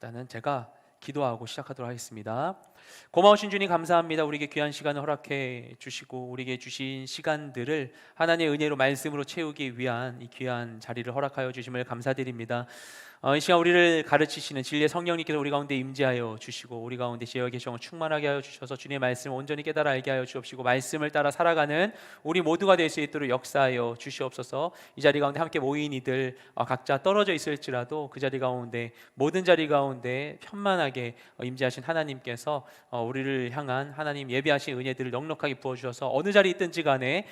일단은 제가 기도하고 시작하도록 하겠습니다. 고마우신 주님 감사합니다. 우리에게 귀한 시간을 허락해 주시고 우리에게 주신 시간들을 하나님의 은혜로 말씀으로 채우기 위한 이 귀한 자리를 허락하여 주심을 감사드립니다. 이 시간 우리를 가르치시는 진리의 성령님께서 우리 가운데 임재하여 주시고 우리 가운데 지어 계시고 충만하게 하여 주셔서 주님의 말씀을 온전히 깨달아 알게 하여 주옵시고 말씀을 따라 살아가는 우리 모두가 될 수 있도록 역사하여 주시옵소서. 이 자리 가운데 함께 모인 이들 각자 떨어져 있을지라도 그 자리 가운데 모든 자리 가운데 편만하게 임재하신 하나님께서 우리를 향한 하나님 예비하신 은혜들을 넉넉하게 부어주셔서 어느 자리에 있든지 간에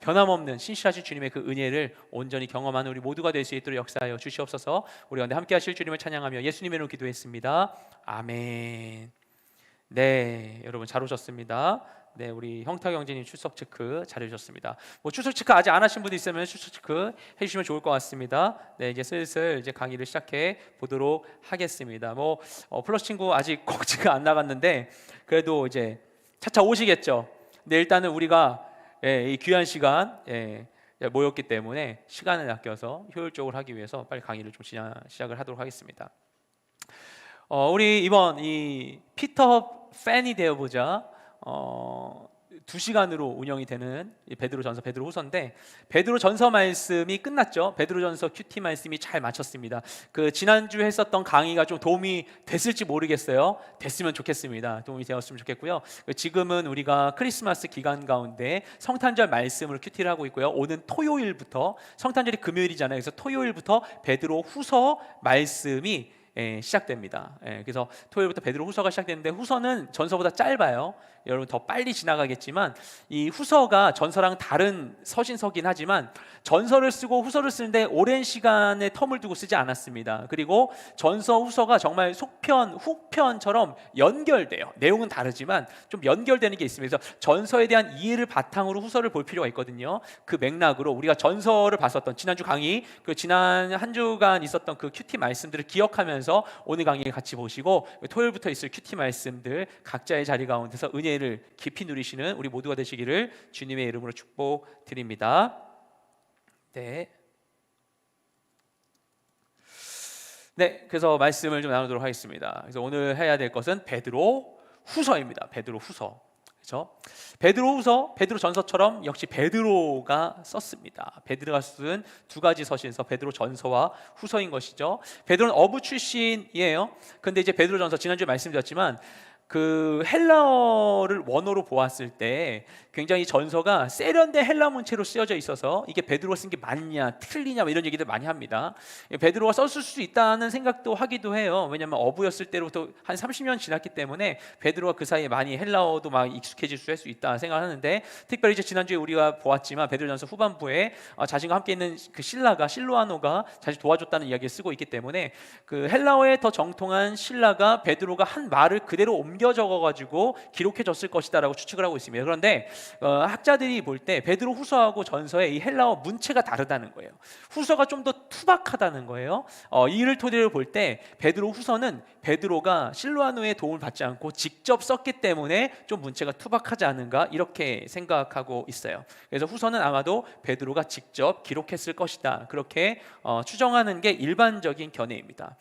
변함없는 신실하신 주님의 그 은혜를 온전히 경험하는 우리 모두가 될 수 있도록 역사하여 주시옵소서. 우리 가운데 함께 하실 주님을 찬양하며 예수님의 이름으로 기도했습니다. 아멘. 네, 여러분 잘 오셨습니다. 네, 우리 형탁 형제님 출석 체크 잘 해주셨습니다. 출석 체크 아직 안 하신 분이 있으면 출석 체크 해주시면 좋을 것 같습니다. 네, 이제 슬슬 이제 강의를 시작해 보도록 하겠습니다. 플러스 친구 아직 꼭지가 안 나갔는데 그래도 이제 차차 오시겠죠. 네, 일단은 우리가 이 귀한 시간 모였기 때문에 시간을 아껴서 효율적으로 하기 위해서 빨리 강의를 좀 시작을 하도록 하겠습니다. 우리 이번 이 피터 팬이 되어보자 2시간으로 운영이 되는 베드로전서 베드로후서인데 베드로전서 말씀이 끝났죠. 베드로전서 큐티 말씀이 잘 마쳤습니다. 그 지난주에 했었던 강의가 좀 도움이 됐을지 모르겠어요. 됐으면 좋겠습니다. 도움이 되었으면 좋겠고요. 지금은 우리가 크리스마스 기간 가운데 성탄절 말씀으로 큐티를 하고 있고요. 오는 토요일부터 성탄절이 금요일이잖아요. 그래서 토요일부터 베드로후서 말씀이 시작됩니다. 그래서 토요일부터 베드로 후서가 시작되는데 후서는 전서보다 짧아요. 여러분 더 빨리 지나가겠지만 이 후서가 전서랑 다른 서신서긴 하지만 전서를 쓰고 후서를 쓰는데 오랜 시간의 텀을 두고 쓰지 않았습니다. 그리고 전서 후서가 정말 속편 후편처럼 연결돼요. 내용은 다르지만 좀 연결되는 게 있습니다. 그래서 전서에 대한 이해를 바탕으로 후서를 볼 필요가 있거든요. 그 맥락으로 우리가 전서를 봤었던 지난주 강의, 그 지난 한 주간 있었던 그 큐티 말씀들을 기억하면서 오늘 강의 같이 보시고 토요일부터 있을 큐티 말씀들 각자의 자리 가운데서 은혜를 깊이 누리시는 우리 모두가 되시기를 주님의 이름으로 축복드립니다. 네, 그래서 말씀을 좀 나누도록 하겠습니다. 그래서 오늘 해야 될 것은 베드로 후서입니다. 베드로 후서. 그렇죠? 베드로후서, 베드로전서처럼 역시 베드로가 썼습니다. 베드로가 쓴 두 가지 서신서, 베드로전서와 후서인 것이죠. 베드로는 어부 출신이에요. 근데 이제 베드로전서 지난주에 말씀드렸지만 그 헬라어를 원어로 보았을 때 굉장히 전서가 세련된 헬라 문체로 쓰여져 있어서 이게 베드로가 쓴 게 맞냐 틀리냐 이런 얘기들 많이 합니다. 베드로가 썼을 수 있다는 생각도 하기도 해요. 왜냐하면 어부였을 때로부터 한 30년 지났기 때문에 베드로가 그 사이에 많이 헬라어도 막 익숙해질 수 있다 생각하는데, 특별히 이제 지난주에 우리가 보았지만 베드로전서 후반부에 자신과 함께 있는 그 실로아노가 자신 도와줬다는 이야기를 쓰고 있기 때문에 그 헬라어에 더 정통한 실라가 베드로가 한 말을 그대로 옮겨 적어가지고 기록해졌을 것이다라고 추측을 하고 있습니다. 그런데 학자들이 볼 때 베드로 후서하고 전서의 이 헬라어 문체가 다르다는 거예요. 후서가 좀 더 투박하다는 거예요. 이를 토대로 볼 때 베드로 후서는 베드로가 실로아노의 도움을 받지 않고 직접 썼기 때문에 좀 문체가 투박하지 않은가 이렇게 생각하고 있어요. 그래서 후서는 아마도 베드로가 직접 기록했을 것이다, 그렇게 추정하는 게 일반적인 견해입니다.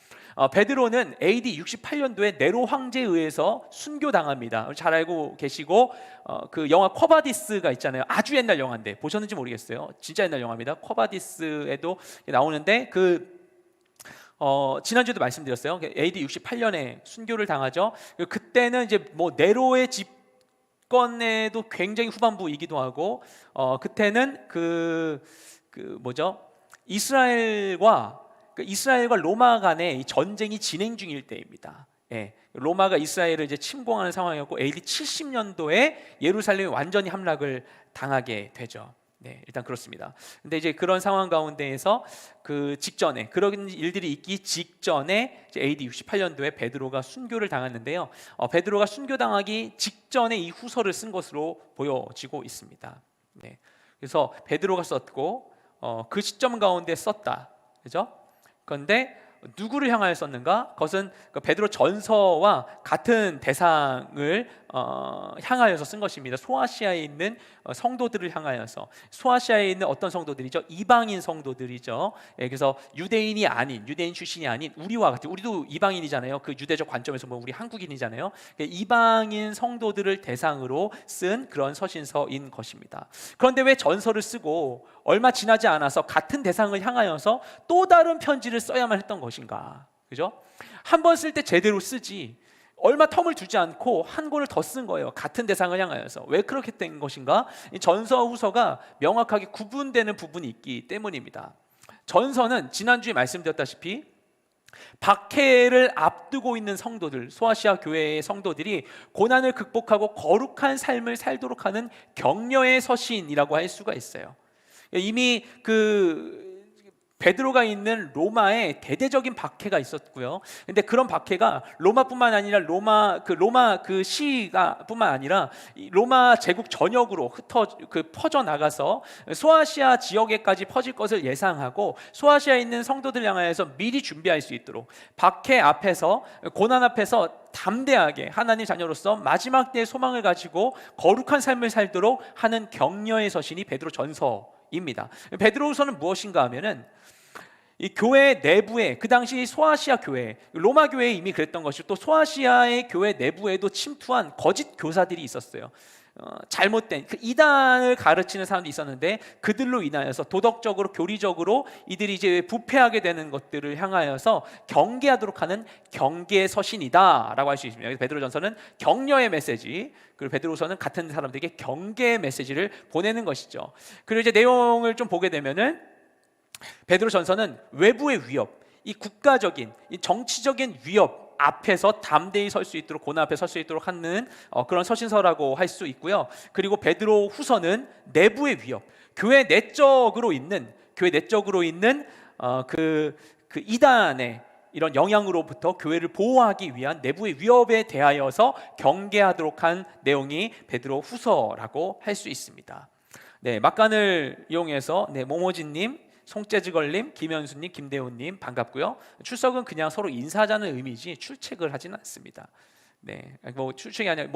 베드로는 AD 68년도에 네로 황제에 의해서 순교당합니다. 잘 알고 계시고 그 영화 쿼바디스가 있잖아요. 아주 옛날 영화인데 보셨는지 모르겠어요. 진짜 옛날 영화입니다. 쿼바디스에도 나오는데 지난주에도 말씀드렸어요. AD 68년에 순교를 당하죠. 그때는 이제 네로의 집권에도 굉장히 후반부이기도 하고 그때는 이스라엘과 로마 간의 전쟁이 진행 중일 때입니다. 로마가 이스라엘을 이제 침공하는 상황이었고 AD 70년도에 예루살렘이 완전히 함락을 당하게 되죠. 일단 그렇습니다. 근데 이제 그런 상황 가운데에서 그 직전에 그런 일들이 있기 직전에 이제 AD 68년도에 베드로가 순교를 당했는데요. 베드로가 순교당하기 직전에 이 후서를 쓴 것으로 보여지고 있습니다. 그래서 베드로가 썼고 그 시점 가운데 썼다. 그죠? 그런데 누구를 향하여 썼는가? 그것은 베드로 전서와 같은 대상을 향하여서 쓴 것입니다. 소아시아에 있는 성도들을 향하여서. 소아시아에 있는 어떤 성도들이죠? 이방인 성도들이죠. 그래서 유대인이 아닌, 유대인 출신이 아닌 우리와 같은, 우리도 이방인이잖아요. 그 유대적 관점에서 보면 우리 한국인이잖아요. 이방인 성도들을 대상으로 쓴 그런 서신서인 것입니다. 그런데 왜 전서를 쓰고 얼마 지나지 않아서 같은 대상을 향하여서 또 다른 편지를 써야만 했던 것인가? 그죠? 한 번 쓸 때 제대로 쓰지, 얼마 텀을 두지 않고 한 권을 더 쓴 거예요. 같은 대상을 향하여서. 왜 그렇게 된 것인가? 이 전서 후서가 명확하게 구분되는 부분이 있기 때문입니다. 전서는 지난주에 말씀드렸다시피 박해를 앞두고 있는 성도들, 소아시아 교회의 성도들이 고난을 극복하고 거룩한 삶을 살도록 하는 격려의 서신이라고 할 수가 있어요. 이미 베드로가 있는 로마에 대대적인 박해가 있었고요. 근데 그런 박해가 로마뿐만 아니라 로마 그 시가 뿐만 아니라 로마 제국 전역으로 퍼져 나가서 소아시아 지역에까지 퍼질 것을 예상하고 소아시아에 있는 성도들 향하여서 미리 준비할 수 있도록 박해 앞에서, 고난 앞에서 담대하게 하나님 자녀로서 마지막 때의 소망을 가지고 거룩한 삶을 살도록 하는 격려의 서신이 베드로 전서입니다. 베드로후서는 무엇인가 하면은 이 교회 내부에, 그 당시 소아시아 교회, 로마 교회에 이미 그랬던 것이고 또 소아시아의 교회 내부에도 침투한 거짓 교사들이 있었어요. 잘못된 이단을 가르치는 사람도 있었는데 그들로 인하여서 도덕적으로, 교리적으로 이들이 이제 부패하게 되는 것들을 향하여서 경계하도록 하는 경계의 서신이다라고 할 수 있습니다. 그래서 베드로전서는 격려의 메시지, 그리고 베드로서는 같은 사람들에게 경계의 메시지를 보내는 것이죠. 그리고 이제 내용을 좀 보게 되면은 베드로전서는 외부의 위협, 이 국가적인, 이 정치적인 위협 앞에서 담대히 설 수 있도록, 고난 앞에 설 수 있도록 하는 그런 서신서라고 할 수 있고요. 그리고 베드로 후서는 내부의 위협, 교회 내적으로 있는 그 이단의 이런 영향으로부터 교회를 보호하기 위한 내부의 위협에 대하여서 경계하도록 한 내용이 베드로 후서라고 할 수 있습니다. 네, 막간을 이용해서 모모진님, 송재즈걸님, 김현수님, 김대훈님 반갑고요. 출석은 그냥 서로 인사하자는 의미지 출첵을 하지는 않습니다. 네, 뭐 출첵이 아니라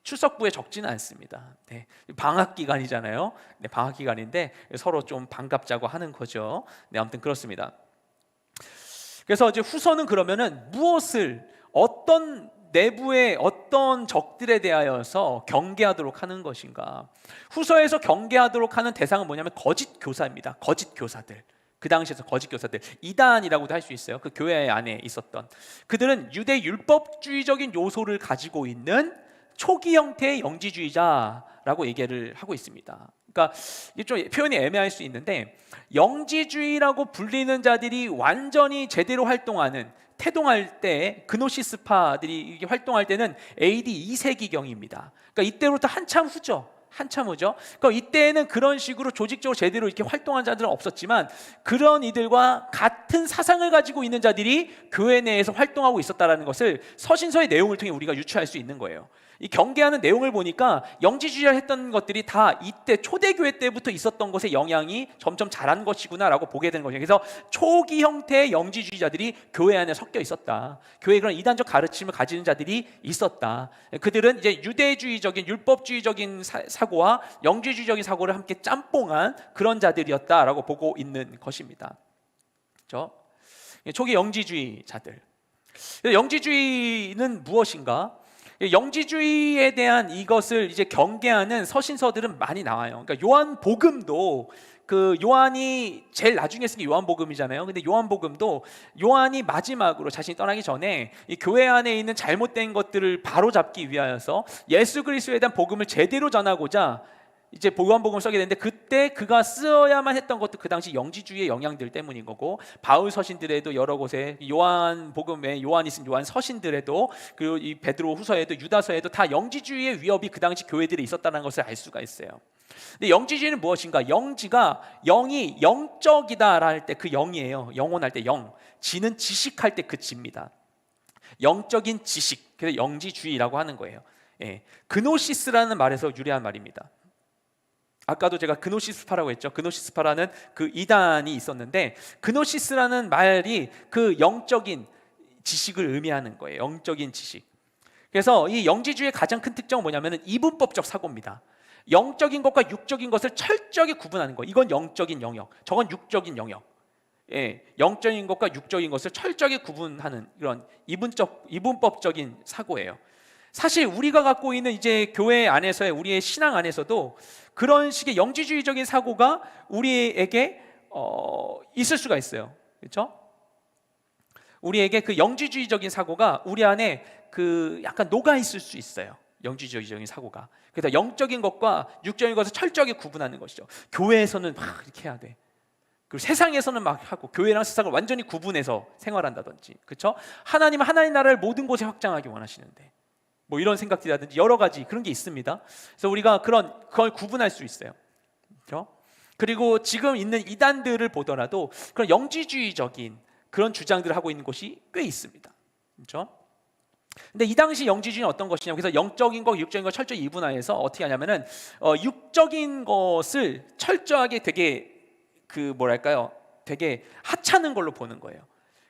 출석부에 적지는 않습니다. 네, 방학 기간이잖아요. 네, 방학 기간인데 서로 좀 반갑자고 하는 거죠. 네, 아무튼 그렇습니다. 그래서 이제 후서는 그러면은 어떤 내부의 어떤 적들에 대하여서 경계하도록 하는 것인가? 후서에서 경계하도록 하는 대상은 뭐냐면 거짓 교사입니다. 거짓 교사들. 그 당시에서 거짓 교사들, 이단이라고도 할 수 있어요. 그 교회 안에 있었던 그들은 유대 율법주의적인 요소를 가지고 있는 초기 형태의 영지주의자라고 얘기를 하고 있습니다. 그러니까 이게 좀 표현이 애매할 수 있는데, 영지주의라고 불리는 자들이 완전히 제대로 활동하는, 태동할 때, 그노시스파들이 활동할 때는 AD 2세기경입니다. 그러니까 이때로부터 한참 후죠. 그러니까 이때에는 그런 식으로 조직적으로 제대로 이렇게 활동한 자들은 없었지만 그런 이들과 같은 사상을 가지고 있는 자들이 교회 내에서 활동하고 있었다는 것을 서신서의 내용을 통해 우리가 유추할 수 있는 거예요. 이 경계하는 내용을 보니까 영지주의를 했던 것들이 다 이때 초대교회 때부터 있었던 것의 영향이 점점 자란 것이구나라고 보게 되는 거죠. 그래서 초기 형태의 영지주의자들이 교회 안에 섞여 있었다. 교회에 그런 이단적 가르침을 가지는 자들이 있었다. 그들은 이제 유대주의적인, 율법주의적인 사고와 영지주의적인 사고를 함께 짬뽕한 그런 자들이었다라고 보고 있는 것입니다. 그렇죠? 초기 영지주의자들. 영지주의는 무엇인가? 영지주의에 대한 이것을 이제 경계하는 서신서들은 많이 나와요. 그러니까 요한복음도, 요한이 제일 나중에 쓴 게 요한복음이잖아요. 근데 요한복음도 요한이 마지막으로 자신이 떠나기 전에 이 교회 안에 있는 잘못된 것들을 바로잡기 위하여서 예수 그리스도에 대한 복음을 제대로 전하고자 이제 요한복음을 쓰게 되는데, 그때 그가 쓰어야만 했던 것도 그 당시 영지주의의 영향들 때문인 거고, 바울 서신들에도 여러 곳에, 요한복음에 요한이 쓴 요한 서신들에도, 그리고 이 베드로 후서에도, 유다서에도 다 영지주의의 위협이 그 당시 교회들에 있었다는 것을 알 수가 있어요. 근데 영지주의는 무엇인가? 영지가, 영이 영적이다 할 때 그 영이에요. 영혼할 때 영, 지는 지식할 때 그 지입니다. 영적인 지식, 그래서 영지주의라고 하는 거예요. 그노시스라는 말에서 유래한 말입니다. 아까도 제가 그노시스파라고 했죠. 그노시스파라는 그 이단이 있었는데, 그노시스라는 말이 그 영적인 지식을 의미하는 거예요. 영적인 지식. 그래서 이 영지주의의 가장 큰 특징은 뭐냐면은 이분법적 사고입니다. 영적인 것과 육적인 것을 철저하게 구분하는 거. 이건 영적인 영역, 저건 육적인 영역. 예, 영적인 것과 육적인 것을 철저하게 구분하는 이런 이분법적인 사고예요. 사실 우리가 갖고 있는 이제 교회 안에서의 우리의 신앙 안에서도 그런 식의 영지주의적인 사고가 우리에게 있을 수가 있어요. 그렇죠? 우리에게 그 영지주의적인 사고가 우리 안에 그 약간 녹아 있을 수 있어요. 영지주의적인 사고가. 그래서 영적인 것과 육적인 것을 철저하게 구분하는 것이죠. 교회에서는 막 이렇게 해야 돼. 그리고 세상에서는 막 하고 교회랑 세상을 완전히 구분해서 생활한다든지, 그렇죠? 하나님은 하나님 나라를 모든 곳에 확장하기 원하시는데, 뭐 이런 생각들이라든지 여러 가지 그런 게 있습니다. 그래서 우리가 그걸 구분할 수 있어요. 그렇죠? 그리고 지금 있는 이단들을 보더라도 그런 영지주의적인 그런 주장들을 하고 있는 곳이 꽤 있습니다. 그렇죠? 근데 이 당시 영지주의는 어떤 것이냐? 그래서 영적인 것, 육적인 것 철저히 이분화해서 어떻게 하냐면은 육적인 것을 철저하게 되게 되게 하찮은 걸로 보는 거예요.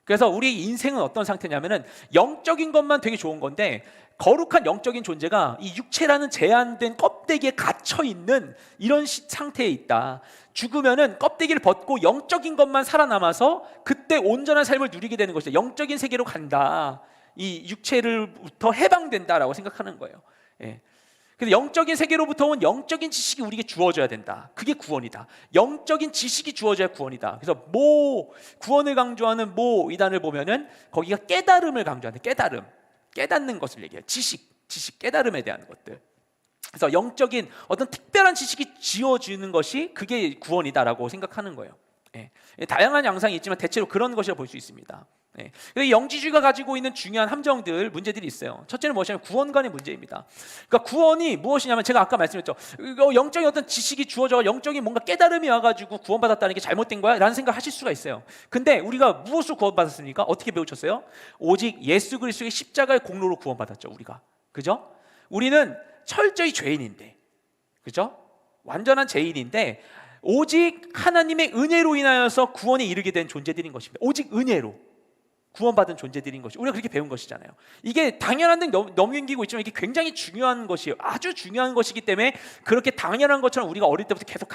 그래서 우리 인생은 어떤 상태냐면은 영적인 것만 되게 좋은 건데 거룩한 영적인 존재가 이 육체라는 제한된 껍데기에 갇혀 있는 이런 상태에 있다. 죽으면은 껍데기를 벗고 영적인 것만 살아남아서 그때 온전한 삶을 누리게 되는 것이다. 영적인 세계로 간다. 이 육체로부터 해방된다라고 생각하는 거예요. 예. 그래서 영적인 세계로부터 온 영적인 지식이 우리에게 주어져야 된다. 그게 구원이다. 영적인 지식이 주어져야 구원이다. 그래서 구원을 강조하는 이단을 보면은 거기가 깨달음을 강조하는데, 깨닫는 것을 얘기해요. 지식, 깨달음에 대한 것들. 그래서 영적인 어떤 특별한 지식이 지어지는 것이 그게 구원이다라고 생각하는 거예요. 예. 다양한 양상이 있지만 대체로 그런 것이라 볼 수 있습니다. 네. 영지주의가 가지고 있는 중요한 함정들, 문제들이 있어요. 첫째는 무엇이냐면 구원관의 문제입니다. 그러니까 구원이 무엇이냐면 제가 아까 말씀드렸죠. 영적인 어떤 지식이 주어져 영적인 뭔가 깨달음이 와가지고 구원받았다는 게 잘못된 거야? 라는 생각을 하실 수가 있어요. 근데 우리가 무엇으로 구원받았습니까? 어떻게 배우셨어요? 오직 예수 그리스도의 십자가의 공로로 구원받았죠. 우리가. 그죠? 우리는 철저히 죄인인데, 그죠? 완전한 죄인인데 오직 하나님의 은혜로 인하여서 구원에 이르게 된 존재들인 것입니다. 오직 은혜로 구원받은 존재들인 것이, 우리가 그렇게 배운 것이잖아요. 이게 당연한 듯 넘기고 있지만 이게 굉장히 중요한 것이에요. 아주 중요한 것이기 때문에 그렇게 당연한 것처럼 우리가 어릴 때부터 계속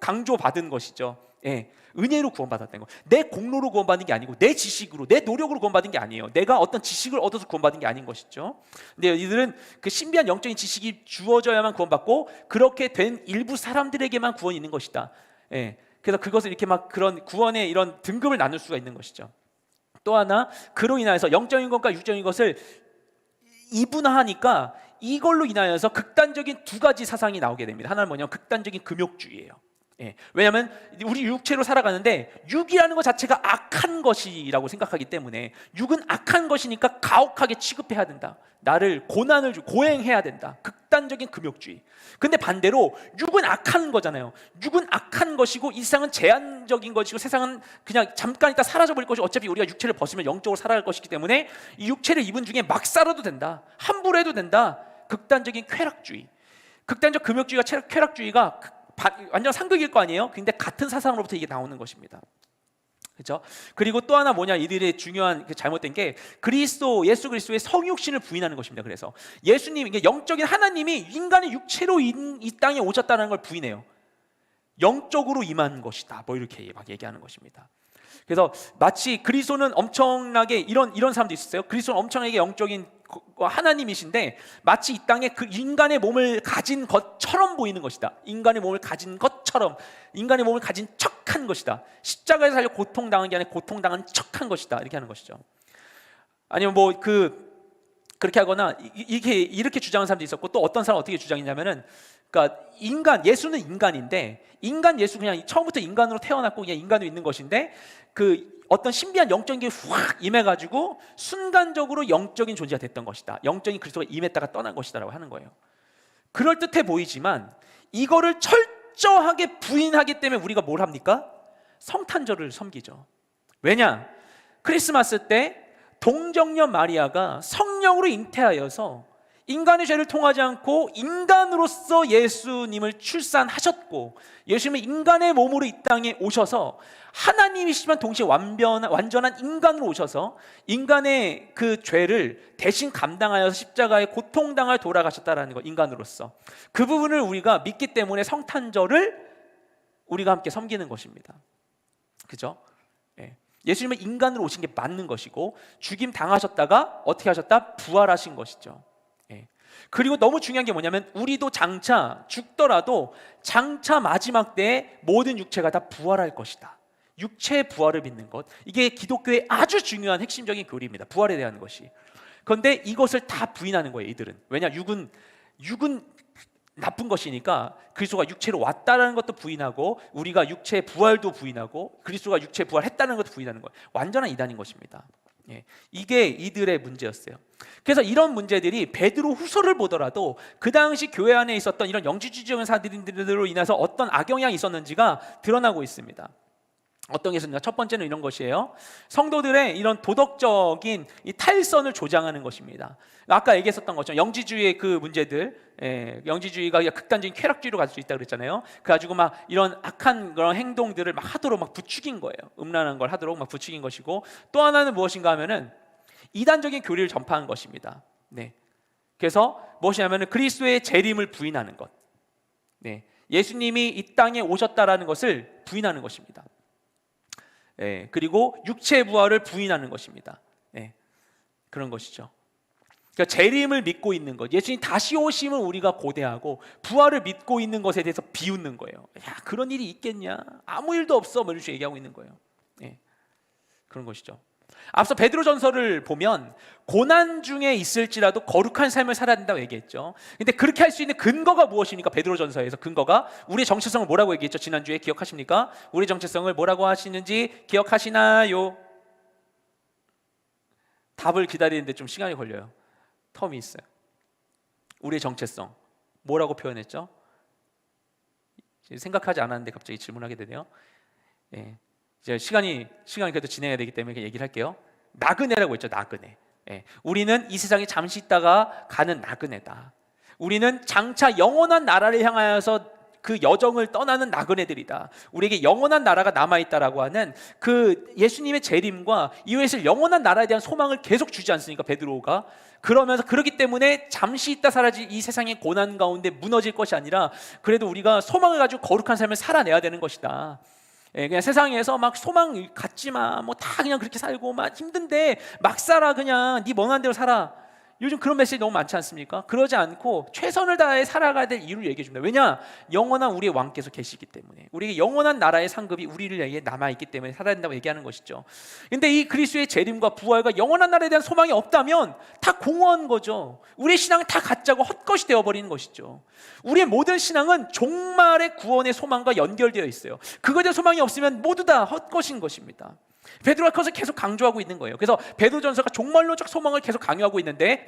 강조받은 것이죠. 예, 은혜로 구원받았다는 거. 내 공로로 구원받은 게 아니고 내 지식으로, 내 노력으로 구원받은 게 아니에요. 내가 어떤 지식을 얻어서 구원받은 게 아닌 것이죠. 근데 이들은 그 신비한 영적인 지식이 주어져야만 구원받고 그렇게 된 일부 사람들에게만 구원이 있는 것이다. 예, 그래서 그것을 이렇게 막 그런 구원의 이런 등급을 나눌 수가 있는 것이죠. 또 하나, 그로 인하여서 영적인 것과 육적인 것을 이분화하니까 이걸로 인하여서 극단적인 두 가지 사상이 나오게 됩니다. 하나는 뭐냐면 극단적인 금욕주의예요. 예. 왜냐하면 우리 육체로 살아가는데 육이라는 것 자체가 악한 것이라고 생각하기 때문에 육은 악한 것이니까 가혹하게 취급해야 된다. 나를 고난을 주고 고행해야 된다. 극단적인 금욕주의. 근데 반대로 육은 악한 거잖아요. 육은 악한 것이고 이 세상은 제한적인 것이고 세상은 그냥 잠깐 있다 사라져버릴 것이고 어차피 우리가 육체를 벗으면 영적으로 살아갈 것이기 때문에 이 육체를 입은 중에 막 살아도 된다. 함부로 해도 된다. 극단적인 쾌락주의. 극단적 금욕주의와 쾌락주의가 완전 상극일 거 아니에요? 근데 같은 사상으로부터 이게 나오는 것입니다. 그렇죠? 그리고 또 하나 뭐냐, 이들의 중요한 잘못된 게 예수 그리스도의 성육신을 부인하는 것입니다. 그래서 예수님, 이게 영적인 하나님이 인간의 육체로 이 땅에 오셨다는 걸 부인해요. 영적으로 임한 것이다. 뭐 이렇게 막 얘기하는 것입니다. 그래서 마치 그리스도는 엄청나게 이런 사람도 있었어요. 그리스도는 엄청나게 영적인 하나님이신데 마치 이 땅에 그 인간의 몸을 가진 것처럼 보이는 것이다. 인간의 몸을 가진 것처럼, 인간의 몸을 가진 척한 것이다. 십자가에서 살려 고통당한 게 아니라 고통당한 척한 것이다. 이렇게 하는 것이죠. 아니면 그렇게 하거나 이렇게 주장하는 사람도 있었고, 또 어떤 사람은 어떻게 주장했냐면은, 그러니까 예수는 인간인데 예수 그냥 처음부터 인간으로 태어났고 그냥 인간으로 있는 것인데 그 어떤 신비한 영적인 게 확 임해가지고 순간적으로 영적인 존재가 됐던 것이다. 영적인 그리스도가 임했다가 떠난 것이다라고 하는 거예요. 그럴듯해 보이지만 이거를 철저하게 부인하기 때문에 우리가 뭘 합니까? 성탄절을 섬기죠. 왜냐? 크리스마스 때 동정녀 마리아가 성령으로 잉태하여서 인간의 죄를 통하지 않고 인간으로서 예수님을 출산하셨고, 예수님은 인간의 몸으로 이 땅에 오셔서 하나님이시지만 동시에 완전한 인간으로 오셔서 인간의 그 죄를 대신 감당하여서 십자가에 고통당하여 돌아가셨다라는 것, 인간으로서. 그 부분을 우리가 믿기 때문에 성탄절을 우리가 함께 섬기는 것입니다. 그죠? 예수님은 인간으로 오신 게 맞는 것이고, 죽임 당하셨다가 어떻게 하셨다? 부활하신 것이죠. 그리고 너무 중요한 게 뭐냐면, 우리도 장차 죽더라도 장차 마지막 때에 모든 육체가 다 부활할 것이다. 육체의 부활을 믿는 것, 이게 기독교의 아주 중요한 핵심적인 교리입니다. 부활에 대한 것이. 그런데 이것을 다 부인하는 거예요, 이들은. 왜냐? 육은 나쁜 것이니까 그리스도가 육체로 왔다라는 것도 부인하고, 우리가 육체의 부활도 부인하고, 그리스도가 육체 부활했다는 것도 부인하는 거예요. 완전한 이단인 것입니다. 이게 이들의 문제였어요. 그래서 이런 문제들이 베드로 후서를 보더라도 그 당시 교회 안에 있었던 이런 영지주의자들로 인해서 어떤 악영향이 있었는지가 드러나고 있습니다. 어떤 게 있습니까? 첫 번째는 이런 것이에요. 성도들의 이런 도덕적인 이 탈선을 조장하는 것입니다. 아까 얘기했었던 것처럼 영지주의의 그 문제들, 영지주의가 극단적인 쾌락주의로 갈 수 있다고 그랬잖아요. 그래가지고 막 이런 악한 그런 행동들을 막 하도록 막 부추긴 거예요. 음란한 걸 하도록 막 부추긴 것이고, 또 하나는 무엇인가 하면은 이단적인 교리를 전파한 것입니다. 그래서 무엇이냐면은 그리스도의 재림을 부인하는 것, 예수님이 이 땅에 오셨다라는 것을 부인하는 것입니다. 그리고 육체의 부활을 부인하는 것입니다. 그런 것이죠. 그러니까 재림을 믿고 있는 것, 예수님 다시 오심을 우리가 고대하고 부활을 믿고 있는 것에 대해서 비웃는 거예요. 야, 그런 일이 있겠냐? 아무 일도 없어. 뭐 이런 식으로 얘기하고 있는 거예요. 그런 것이죠. 앞서 베드로전서를 보면 고난 중에 있을지라도 거룩한 삶을 살아야 된다고 얘기했죠. 근데 그렇게 할 수 있는 근거가 무엇입니까? 베드로전서에서 근거가 우리의 정체성을 뭐라고 얘기했죠? 지난주에 기억하십니까? 우리의 정체성을 뭐라고 하시는지 기억하시나요? 답을 기다리는데 좀 시간이 걸려요. 텀이 있어요. 우리의 정체성 뭐라고 표현했죠? 생각하지 않았는데 갑자기 질문하게 되네요. 이제 시간이 그래도 진행해야 되기 때문에 얘기를 할게요. 나그네라고 했죠. 나그네. 우리는 이 세상에 잠시 있다가 가는 나그네다. 우리는 장차 영원한 나라를 향하여서 그 여정을 떠나는 나그네들이다. 우리에게 영원한 나라가 남아있다라고 하는 그 예수님의 재림과 이후에 있을 영원한 나라에 대한 소망을 계속 주지 않습니까? 베드로가. 그러면서 그렇기 때문에 잠시 있다 사라질 이 세상의 고난 가운데 무너질 것이 아니라, 그래도 우리가 소망을 가지고 거룩한 삶을 살아내야 되는 것이다. 그냥 세상에서 막 소망 갖지 마, 뭐 다 그냥 그렇게 살고 막 힘든데 막 살아, 그냥 네 멍한 대로 살아. 요즘 그런 메시지 너무 많지 않습니까? 그러지 않고 최선을 다해 살아가야 될 이유를 얘기해 줍니다. 왜냐? 영원한 우리의 왕께서 계시기 때문에, 우리에게 영원한 나라의 상급이 우리를 위해 남아있기 때문에 살아야 된다고 얘기하는 것이죠. 근데 이 그리스도의 재림과 부활과 영원한 나라에 대한 소망이 없다면 다 공허한 거죠. 우리의 신앙은 다 가짜고 헛것이 되어버리는 것이죠. 우리의 모든 신앙은 종말의 구원의 소망과 연결되어 있어요. 그거에 대한 소망이 없으면 모두 다 헛것인 것입니다. 베드로가 그것을 계속 강조하고 있는 거예요. 그래서 베드로전서가 종말론적 소망을 계속 강조하고 있는데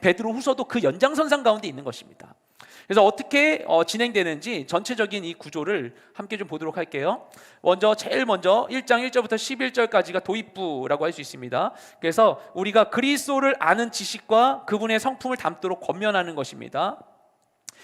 베드로 후서도 그 연장선상 가운데 있는 것입니다. 그래서 어떻게 진행되는지 전체적인 이 구조를 함께 좀 보도록 할게요. 제일 먼저 1장 1절부터 11절까지가 도입부라고 할 수 있습니다. 그래서 우리가 그리스도를 아는 지식과 그분의 성품을 담도록 권면하는 것입니다.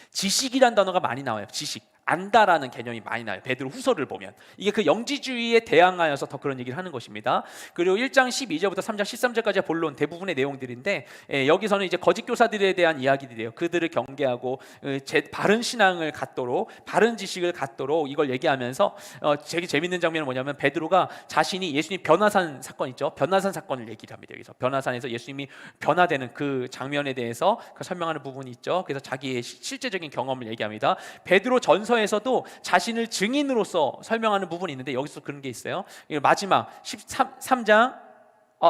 지식이란 단어가 많이 나와요. 지식, 안다라는 개념이 많이 나와요. 베드로 후서를 보면 이게 그 영지주의에 대항하여서 더 그런 얘기를 하는 것입니다. 그리고 1장 12절부터 3장 13절까지가 본론 대부분의 내용들인데, 여기서는 이제 거짓 교사들에 대한 이야기들이에요. 그들을 경계하고 바른 신앙을 갖도록, 바른 지식을 갖도록 이걸 얘기하면서 되게 재밌는 장면은 뭐냐면, 베드로가 자신이 예수님 변화산 사건 있죠. 변화산 사건을 얘기를 합니다. 여기서 변화산에서 예수님이 변화되는 그 장면에 대해서 설명하는 부분이 있죠. 그래서 자기의 실제적인 경험을 얘기합니다. 베드로 전서에서도 자신을 증인으로서 설명하는 부분이 있는데, 여기서 그런 게 있어요. 마지막 13장,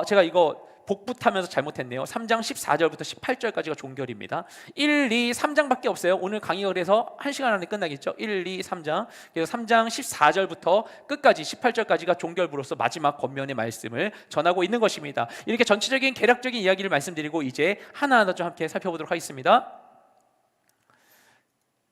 제가 이거 복붙하면서 잘못했네요. 3장 14절부터 18절까지가 종결입니다. 1, 2, 3장밖에 없어요. 오늘 강의를 해서 1시간 안에 끝나겠죠. 1, 2, 3장. 그래서 3장 14절부터 끝까지 18절까지가 종결부로서 마지막 권면의 말씀을 전하고 있는 것입니다. 이렇게 전체적인 개략적인 이야기를 말씀드리고 이제 하나하나 좀 함께 살펴보도록 하겠습니다.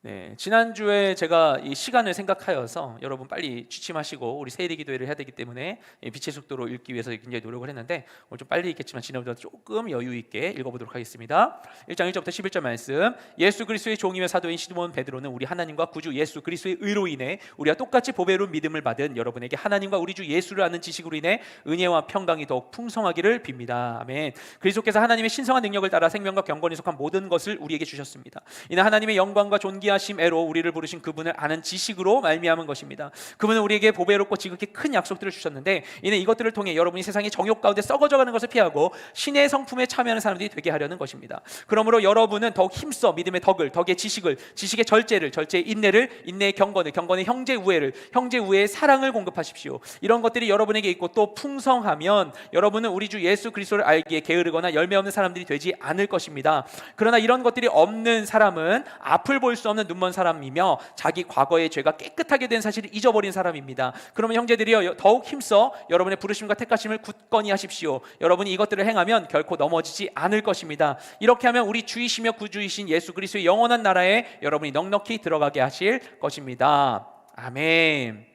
네, 지난주에 제가 이 시간을 생각하여서 여러분 빨리 취침하시고 우리 세일기 기도회를 해야 되기 때문에 빛의 속도로 읽기 위해서 굉장히 노력을 했는데 오늘 좀 빨리 읽겠지만 지난주보다 조금 여유 있게 읽어보도록 하겠습니다. 1장 1절부터 11절 말씀. 예수 그리스도의 종이며 사도인 시몬 베드로는 우리 하나님과 구주 예수 그리스도의 의로 인해 우리와 똑같이 보배로운 믿음을 받은 여러분에게 하나님과 우리 주 예수를 아는 지식으로 인해 은혜와 평강이 더욱 풍성하기를 빕니다. 아멘. 그리스도께서 하나님의 신성한 능력을 따라 생명과 경건에 속한 모든 것을 우리에게 주셨습니다. 이는 하나님의 영광과 존귀하심애로 우리를 부르신 그분을 아는 지식으로 말미암은 것입니다. 그분은 우리에게 보배롭고 지극히 큰 약속들을 주셨는데 이는 이것들을 통해 여러분이 세상의 정욕 가운데 썩어져가는 것을 피하고 신의 성품에 참여하는 사람들이 되게 하려는 것입니다. 그러므로 여러분은 더욱 힘써 믿음의 덕을, 덕의 지식을, 지식의 절제를, 절제의 인내를, 인내의 경건을, 경건의 형제 우애를, 형제 우애의 사랑을 공급하십시오. 이런 것들이 여러분에게 있고 또 풍성하면 여러분은 우리 주 예수 그리스도를 알기에 게으르거나 열매 없는 사람들이 되지 않을 것입니다. 그러나 이런 것들이 없는 사람은 앞을 볼 수 없는 눈먼 사람이며 자기 과거의 죄가 깨끗하게 된 사실을 잊어버린 사람입니다. 그러면 형제들이여 더욱 힘써 여러분의 부르심과 택하심을 굳건히 하십시오. 여러분이 이것들을 행하면 결코 넘어지지 않을 것입니다. 이렇게 하면 우리 주이시며 구주이신 예수 그리스도의 영원한 나라에 여러분이 넉넉히 들어가게 하실 것입니다. 아멘.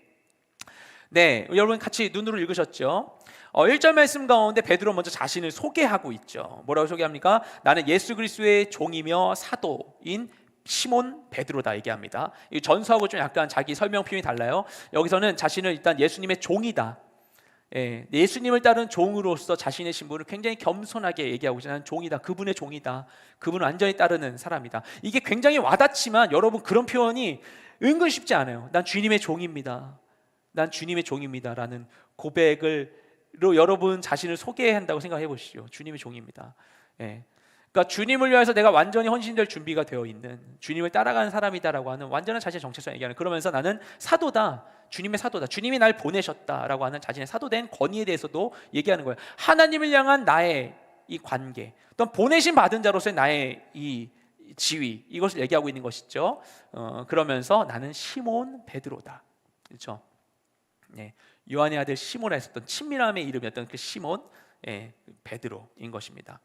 네, 여러분 같이 눈으로 읽으셨죠? 1절 말씀 가운데 베드로 먼저 자신을 소개하고 있죠. 뭐라고 소개합니까? 나는 예수 그리스도의 종이며 사도인 시몬 베드로다 얘기합니다. 이 전서하고 좀 약간 자기 설명 표현이 달라요. 여기서는 자신을 일단 예수님의 종이다. 예수님을 따르는 종으로서 자신의 신분을 굉장히 겸손하게 얘기하고 있어요. 나는 종이다. 그분의 종이다. 그분을 완전히 따르는 사람이다. 이게 굉장히 와닿지만 여러분 그런 표현이 은근 쉽지 않아요. 난 주님의 종입니다. 난 주님의 종입니다. 라는 고백으로 여러분 자신을 소개한다고 생각해 보시죠. 주님의 종입니다. 그러니까 주님을 위해서 내가 완전히 헌신될 준비가 되어 있는 주님을 따라가는 사람이다라고 하는 완전한 자신의 정체성을 얘기하는, 그러면서 나는 사도다, 주님의 사도다, 주님이 날 보내셨다라고 하는 자신의 사도된 권위에 대해서도 얘기하는 거예요. 하나님을 향한 나의 이 관계, 또 보내신 받은 자로서의 나의 이 지위, 이것을 얘기하고 있는 것이죠. 그러면서 나는 시몬 베드로다, 그렇죠? 요한의 아들 시몬에 있었던 친밀함의 이름이었던 그 시몬 베드로인 것입니다.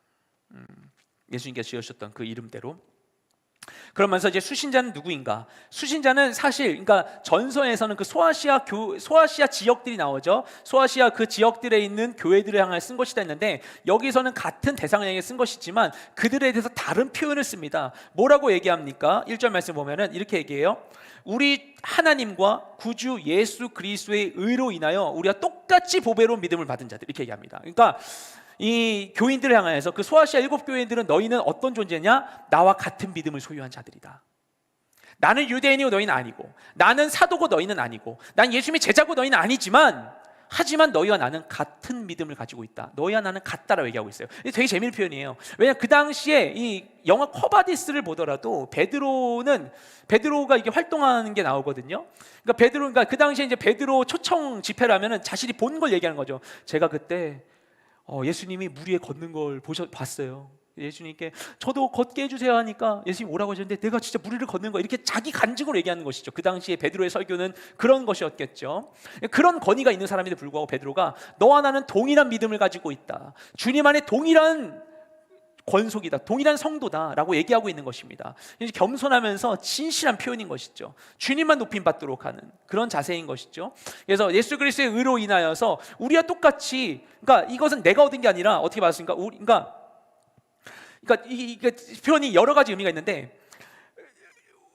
예수님께서 지으셨던 그 이름대로. 그러면서 이제 수신자는 누구인가? 수신자는 사실, 그러니까 전서에서는 그 소아시아 지역들이 나오죠. 소아시아 그 지역들에 있는 교회들을 향해 쓴 것이다 했는데, 여기서는 같은 대상을 향해 쓴 것이지만 그들에 대해서 다른 표현을 씁니다. 뭐라고 얘기합니까? 1절 말씀 보면은 이렇게 얘기해요. 우리 하나님과 구주 예수 그리스도의 의로 인하여 우리가 똑같이 보배로운 믿음을 받은 자들, 이렇게 얘기합니다. 그러니까 이 교인들을 향해서 그 소아시아 7교회들은 너희는 어떤 존재냐? 나와 같은 믿음을 소유한 자들이다. 나는 유대인이고 너희는 아니고, 나는 사도고 너희는 아니고, 난 예수님의 제자고 너희는 아니지만, 하지만 너희와 나는 같은 믿음을 가지고 있다. 너희와 나는 같다라고 얘기하고 있어요. 이게 되게 재미있는 표현이에요. 왜냐하면 그 당시에 이 영화 커바디스를 보더라도 베드로가 이게 활동하는 게 나오거든요. 그러니까 그 당시에 이제 베드로 초청 집회를 하면은 자신이 본 걸 얘기하는 거죠. 제가 그때 예수님이 물 위에 걷는 걸 봤어요. 예수님께 저도 걷게 해주세요 하니까 예수님 오라고 하셨는데 내가 진짜 물 위를 걷는 거, 이렇게 자기 간증으로 얘기하는 것이죠. 그 당시에 베드로의 설교는 그런 것이었겠죠. 그런 권위가 있는 사람인데 불구하고 베드로가 너와 나는 동일한 믿음을 가지고 있다, 주님 안에 동일한 권속이다, 동일한 성도다라고 얘기하고 있는 것입니다. 겸손하면서 진실한 표현인 것이죠. 주님만 높임받도록 하는 그런 자세인 것이죠. 그래서 예수 그리스도의 의로 인하여서 우리와 똑같이, 그러니까 이것은 내가 얻은 게 아니라 어떻게 받았습니까? 그러니까 이 표현이 여러 가지 의미가 있는데,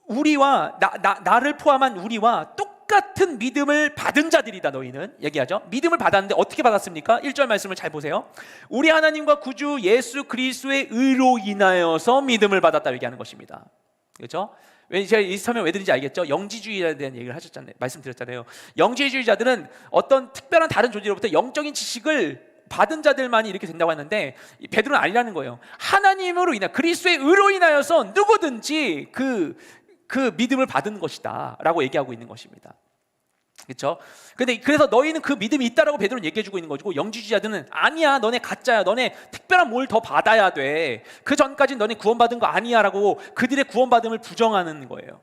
우리와 나를 포함한 우리와 똑같은 믿음을 받은 자들이다 너희는, 얘기하죠. 믿음을 받았는데 어떻게 받았습니까? 1절 말씀을 잘 보세요. 우리 하나님과 구주 예수 그리스도의 의로 인하여서 믿음을 받았다 얘기하는 것입니다. 그렇죠? 제가 이 설명 왜 드린지 알겠죠? 영지주의에 대한 얘기를 하셨잖아요. 말씀드렸잖아요. 영지주의자들은 어떤 특별한 다른 존재로부터 영적인 지식을 받은 자들만이 이렇게 된다고 하는데, 베드로는 아니라는 거예요. 하나님으로 인하, 그리스도의 의로 인하여서 누구든지 그 믿음을 받은 것이다 라고 얘기하고 있는 것입니다. 그렇죠? 그래서 너희는 그 믿음이 있다라고 베드로는 얘기해주고 있는 것이고, 영지주의자들은 아니야, 너네 가짜야, 너네 특별한 뭘 더 받아야 돼, 그 전까지는 너네 구원받은 거 아니야 라고 그들의 구원받음을 부정하는 거예요.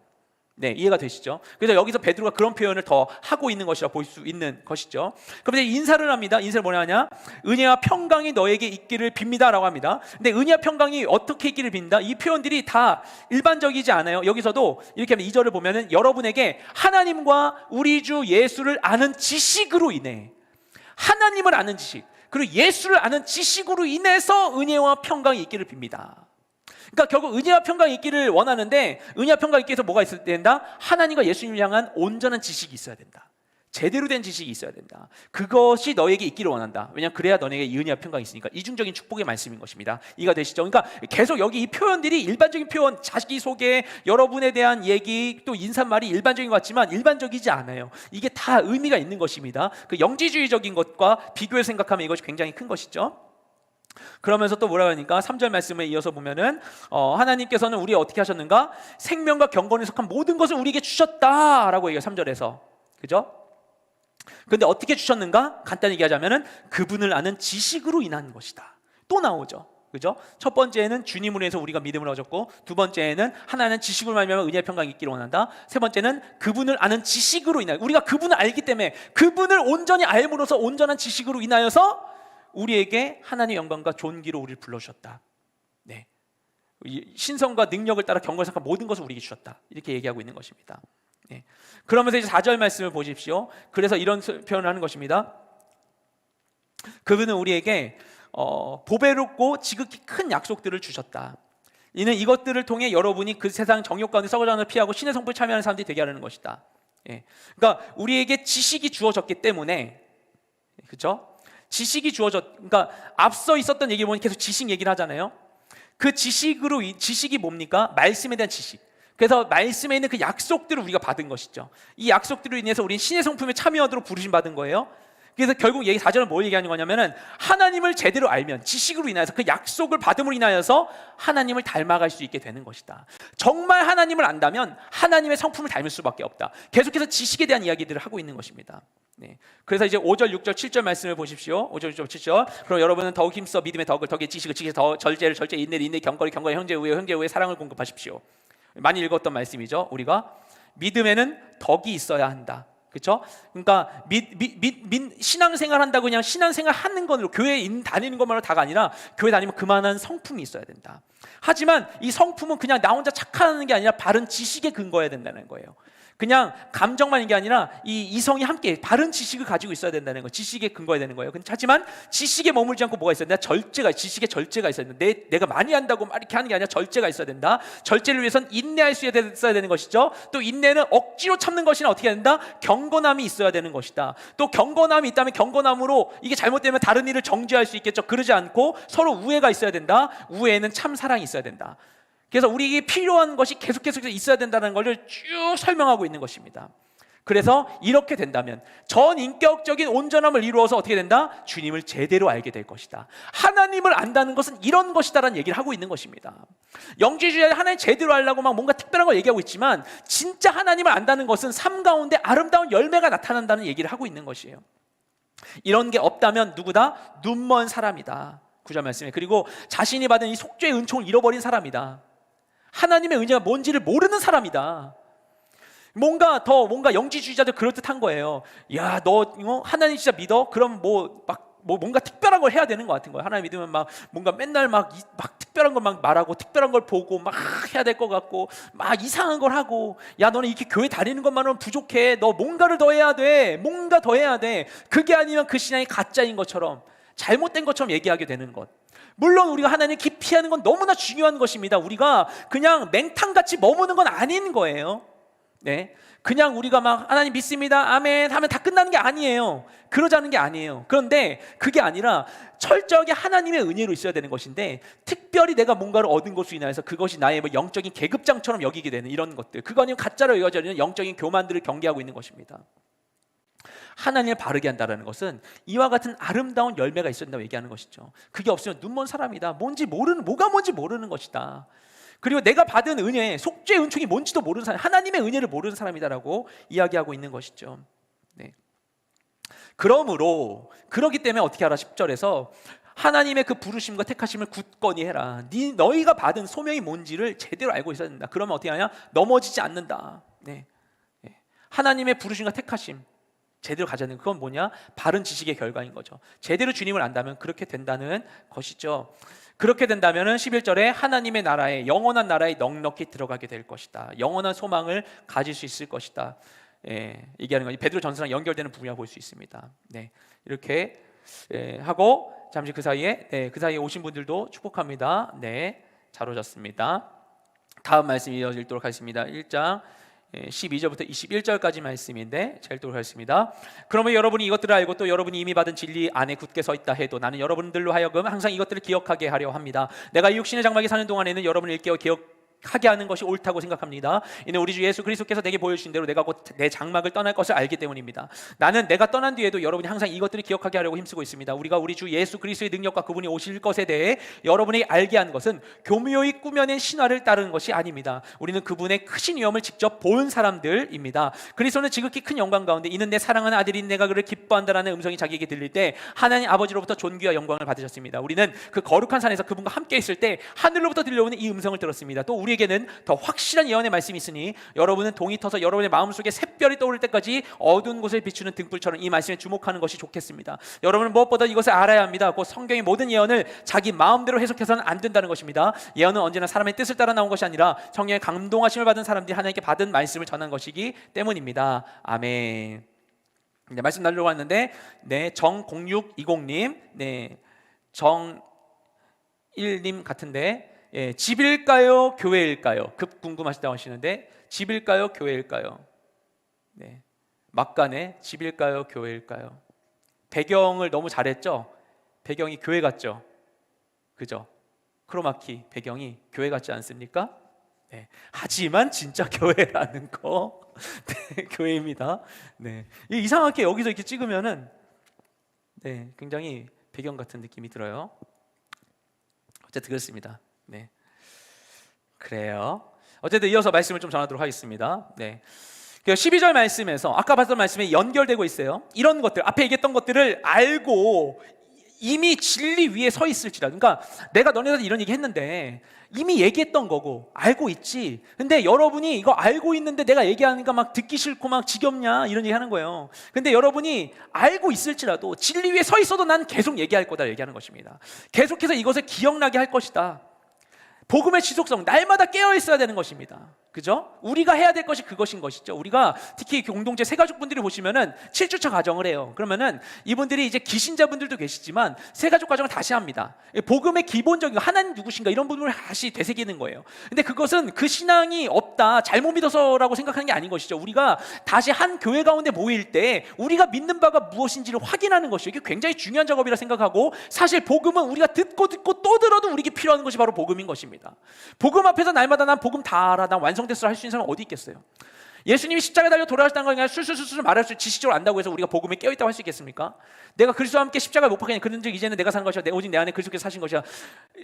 네, 이해가 되시죠? 그래서 여기서 베드로가 그런 표현을 더 하고 있는 것이라 볼 수 있는 것이죠. 그럼 이제 인사를 합니다. 인사를 뭐냐 하냐? 은혜와 평강이 너에게 있기를 빕니다라고 합니다. 근데 은혜와 평강이 어떻게 있기를 빈다? 이 표현들이 다 일반적이지 않아요. 여기서도 이렇게 하면 2절을 보면은 여러분에게 하나님과 우리 주 예수를 아는 지식으로 인해, 하나님을 아는 지식, 그리고 예수를 아는 지식으로 인해서 은혜와 평강이 있기를 빕니다. 그러니까 결국 은혜와 평강이 있기를 원하는데, 은혜와 평강이 있기 위해서 뭐가 있어야 된다? 하나님과 예수님을 향한 온전한 지식이 있어야 된다. 제대로 된 지식이 있어야 된다. 그것이 너에게 있기를 원한다. 왜냐하면 그래야 너에게 이 은혜와 평강이 있으니까. 이중적인 축복의 말씀인 것입니다. 이해가 되시죠? 그러니까 계속 여기 이 표현들이 일반적인 표현, 자기소개, 여러분에 대한 얘기, 또 인사말이 일반적인 것 같지만 일반적이지 않아요. 이게 다 의미가 있는 것입니다. 그 영지주의적인 것과 비교해서 생각하면 이것이 굉장히 큰 것이죠. 그러면서 또 뭐라고 하니까 3절 말씀에 이어서 보면은 하나님께서는 우리 어떻게 하셨는가? 생명과 경건에 속한 모든 것을 우리에게 주셨다라고 얘기해요. 3절에서. 그죠? 근데 어떻게 주셨는가? 간단히 얘기하자면은 그분을 아는 지식으로 인한 것이다. 또 나오죠. 그죠? 첫 번째는 주님으로 해서 우리가 믿음을 얻었고, 두 번째는 하나는 지식으로 말미암아 은혜의 평강이 있기를 원한다. 세 번째는 그분을 아는 지식으로 인하여, 우리가 그분을 알기 때문에 그분을 온전히 알므로써 온전한 지식으로 인하여서 우리에게 하나님의 영광과 존귀로 우리를 불러주셨다. 네, 신성과 능력을 따라 경건을 생각한 모든 것을 우리에게 주셨다. 이렇게 얘기하고 있는 것입니다. 네. 그러면서 이제 4절 말씀을 보십시오. 그래서 이런 표현을 하는 것입니다. 그분은 우리에게 보배롭고 지극히 큰 약속들을 주셨다. 이는 이것들을 통해 여러분이 그 세상 정욕 가운데 썩어져는 피하고 신의 성품에 참여하는 사람들이 되게 하려는 것이다. 예. 그러니까 우리에게 지식이 주어졌기 때문에, 그렇죠? 지식이 그러니까 앞서 있었던 얘기를 보니 계속 지식 얘기를 하잖아요. 그 지식이 뭡니까? 말씀에 대한 지식. 그래서 말씀에 있는 그 약속들을 우리가 받은 것이죠. 이 약속들로 인해서 우리는 신의 성품에 참여하도록 부르심 받은 거예요. 그래서 결국 4절은 뭘 얘기하는 거냐면은 하나님을 제대로 알면, 지식으로 인하여서 그 약속을 받음으로 인하여서 하나님을 닮아갈 수 있게 되는 것이다. 정말 하나님을 안다면 하나님의 성품을 닮을 수밖에 없다. 계속해서 지식에 대한 이야기들을 하고 있는 것입니다. 네. 그래서 이제 5절, 6절, 7절 말씀을 보십시오. 5절, 6절, 7절. 그럼 여러분은 더욱 힘써 믿음의 덕을, 덕의 지식을, 지식의 더 절제를, 절제, 인내를, 인내, 경건을, 경건에, 형제의 우애, 형제의 우애, 사랑을 공급하십시오. 많이 읽었던 말씀이죠. 우리가 믿음에는 덕이 있어야 한다. 그렇죠? 그러니까 신앙생활 한다고 그냥 신앙생활 하는 것으로, 교회 다니는 것만으로 다가 아니라 교회 다니면 그만한 성품이 있어야 된다. 하지만 이 성품은 그냥 나 혼자 착하는 게 아니라 바른 지식에 근거해야 된다는 거예요. 그냥 감정만인 게 아니라 이 이성이 함께 바른 지식을 가지고 있어야 된다는 거, 지식에 근거해야 되는 거예요. 하지만 지식에 머물지 않고 뭐가 있어야 된다? 절제가, 지식에 절제가 있어야 된다. 내가 많이 한다고 막 이렇게 하는 게 아니라 절제가 있어야 된다. 절제를 위해서는 인내할 수 있어야 되는 것이죠. 또 인내는 억지로 참는 것이나 어떻게 해야 된다? 경건함이 있어야 되는 것이다. 또 경건함이 있다면 경건함으로 이게 잘못되면 다른 일을 정죄할 수 있겠죠. 그러지 않고 서로 우애가 있어야 된다. 우애에는 참 사랑이 있어야 된다. 그래서 우리에게 필요한 것이 계속해서 있어야 된다는 것을 쭉 설명하고 있는 것입니다. 그래서 이렇게 된다면 전인격적인 온전함을 이루어서 어떻게 된다? 주님을 제대로 알게 될 것이다. 하나님을 안다는 것은 이런 것이다라는 얘기를 하고 있는 것입니다. 영지주의자 하나님 제대로 알려고 막 뭔가 특별한 걸 얘기하고 있지만, 진짜 하나님을 안다는 것은 삶 가운데 아름다운 열매가 나타난다는 얘기를 하고 있는 것이에요. 이런 게 없다면 누구다? 눈먼 사람이다. 9절 말씀에. 그리고 자신이 받은 이 속죄의 은총을 잃어버린 사람이다. 하나님의 은혜가 뭔지를 모르는 사람이다. 뭔가 영지주의자들 그럴듯한 거예요. 야, 너 하나님 진짜 믿어? 그럼 뭔가 특별한 걸 해야 되는 것 같은 거예요. 하나님 믿으면 뭔가 맨날 막 특별한 걸 막 말하고, 특별한 걸 보고 막 해야 될 것 같고, 막 이상한 걸 하고, 야, 너는 이렇게 교회 다니는 것만으로는 부족해. 너 뭔가를 더 해야 돼. 뭔가 더 해야 돼. 그게 아니면 그 신앙이 가짜인 것처럼, 잘못된 것처럼 얘기하게 되는 것. 물론 우리가 하나님 기피하는 건 너무나 중요한 것입니다. 우리가 그냥 맹탕같이 머무는 건 아닌 거예요. 네, 그냥 우리가 막 하나님 믿습니다, 아멘 하면 다 끝나는 게 아니에요. 그러자는 게 아니에요. 그런데 그게 아니라 철저하게 하나님의 은혜로 있어야 되는 것인데, 특별히 내가 뭔가를 얻은 것으로 인해서 그것이 나의 영적인 계급장처럼 여기게 되는 이런 것들, 그거 아니면 가짜로 여겨지는 영적인 교만들을 경계하고 있는 것입니다. 하나님을 바르게 한다는 것은 이와 같은 아름다운 열매가 있어야 된다고 얘기하는 것이죠. 그게 없으면 눈먼 사람이다. 뭐가 뭔지 모르는 것이다. 그리고 내가 받은 은혜, 속죄의 은총이 뭔지도 모르는 사람, 하나님의 은혜를 모르는 사람이다라고 이야기하고 있는 것이죠. 네. 그러기 때문에 어떻게 하라? 10절에서 하나님의 그 부르심과 택하심을 굳건히 해라. 너희가 받은 소명이 뭔지를 제대로 알고 있어야 된다. 그러면 어떻게 하냐? 넘어지지 않는다. 네. 하나님의 부르심과 택하심 제대로 가져야 되는 그건 뭐냐? 바른 지식의 결과인 거죠. 제대로 주님을 안다면 그렇게 된다는 것이죠. 그렇게 된다면 11절에 하나님의 나라에 영원한 나라에 넉넉히 들어가게 될 것이다. 영원한 소망을 가질 수 있을 것이다. 얘기하는 거죠. 베드로 전서랑 연결되는 부분이라고 볼 수 있습니다. 네, 이렇게 하고 잠시 그 사이에 그 사이에 오신 분들도 축복합니다. 네, 잘 오셨습니다. 다음 말씀 이어지도록 하겠습니다. 1장 12절부터 21절까지 말씀인데 잘 읽도록 하겠습니다. 그러면 여러분이 이것들을 알고 또 여러분이 이미 받은 진리 안에 굳게 서 있다 해도 나는 여러분들로 하여금 항상 이것들을 기억하게 하려 합니다. 내가 이 육신의 장막에 사는 동안에는 여러분을 일깨워 기억하게 하는 것이 옳다고 생각합니다. 이는 우리 주 예수 그리스도께서 내게 보여주신 대로 내가 곧 내 장막을 떠날 것을 알기 때문입니다. 나는 내가 떠난 뒤에도 여러분이 항상 이것들을 기억하게 하려고 힘쓰고 있습니다. 우리가 우리 주 예수 그리스도의 능력과 그분이 오실 것에 대해 여러분이 알게 한 것은 교묘히 꾸며낸 신화를 따르는 것이 아닙니다. 우리는 그분의 크신 위엄을 직접 본 사람들입니다. 그리스도는 지극히 큰 영광 가운데 이는 내 사랑하는 아들인 내가 그를 기뻐한다라는 음성이 자기에게 들릴 때 하나님 아버지로부터 존귀와 영광을 받으셨습니다. 우리는 그 거룩한 산에서 그분과 함께 있을 때 하늘로부터 들려오는 이 음성을 들었습니다. 또 우리에게는 더 확실한 예언의 말씀이 있으니 여러분은 동이 터서 여러분의 마음속에 샛별이 떠오를 때까지 어두운 곳을 비추는 등불처럼 이 말씀에 주목하는 것이 좋겠습니다. 여러분은 무엇보다 이것을 알아야 합니다. 곧 성경의 모든 예언을 자기 마음대로 해석해서는 안 된다는 것입니다. 예언은 언제나 사람의 뜻을 따라 나온 것이 아니라 성령의 감동하심을 받은 사람들이 하나님께 받은 말씀을 전한 것이기 때문입니다. 아멘. 네, 말씀 나누려고 하는데 정0620님 정1님 같은데 집일까요? 교회일까요? 급 궁금하시다고 하시는데 집일까요? 교회일까요? 네, 막간에 집일까요? 교회일까요? 배경을 너무 잘했죠? 배경이 교회 같죠? 그죠? 크로마키 배경이 교회 같지 않습니까? 네, 하지만 진짜 교회라는 거 네, 교회입니다. 네, 이상하게 여기서 이렇게 찍으면은 굉장히 배경 같은 느낌이 들어요. 어쨌든 그렇습니다. 네, 그래요. 어쨌든 이어서 말씀을 좀 전하도록 하겠습니다. 네, 12절 말씀에서 아까 봤던 말씀에 연결되고 있어요. 이런 것들 앞에 얘기했던 것들을 알고 이미 진리 위에 서 있을지라도, 그러니까 내가 너네들 이런 얘기 했는데 이미 얘기했던 거고 알고 있지. 근데 여러분이 이거 알고 있는데 내가 얘기하니까 막 듣기 싫고 막 지겹냐 이런 얘기 하는 거예요. 근데 여러분이 알고 있을지라도 진리 위에 서 있어도 난 계속 얘기할 거다 얘기하는 것입니다. 계속해서 이것을 기억나게 할 것이다. 복음의 지속성, 날마다 깨어 있어야 되는 것입니다. 그죠? 우리가 해야 될 것이 그것인 것이죠. 우리가 특히 공동체 새가족분들이 보시면은 7주차 가정을 해요. 그러면은 이분들이 이제 기신자분들도 계시지만 새가족 가정을 다시 합니다. 복음의 기본적인 하나님 누구신가 이런 부분을 다시 되새기는 거예요. 근데 그것은 그 신앙이 없다, 잘못 믿어서라고 생각하는 게 아닌 것이죠. 우리가 다시 한 교회 가운데 모일 때 우리가 믿는 바가 무엇인지를 확인하는 것이에요. 이게 굉장히 중요한 작업이라 생각하고, 사실 복음은 우리가 듣고 또 들어도 우리에게 필요한 것이 바로 복음인 것입니다. 복음 앞에서 날마다 난 복음 다 알아, 난 완성됐어 할 수 있는 사람은 어디 있겠어요? 예수님이 십자가에 달려 돌아가셨다는 걸 그냥 술술술 말할 수 지식적으로 안다고 해서 우리가 복음에 깨어있다고 할 수 있겠습니까? 내가 그리스도와 함께 십자가에 못 박히니 그런즉 이제는 내가 사는 것이야, 오직 내 안에 그리스도께서 사신 것이야,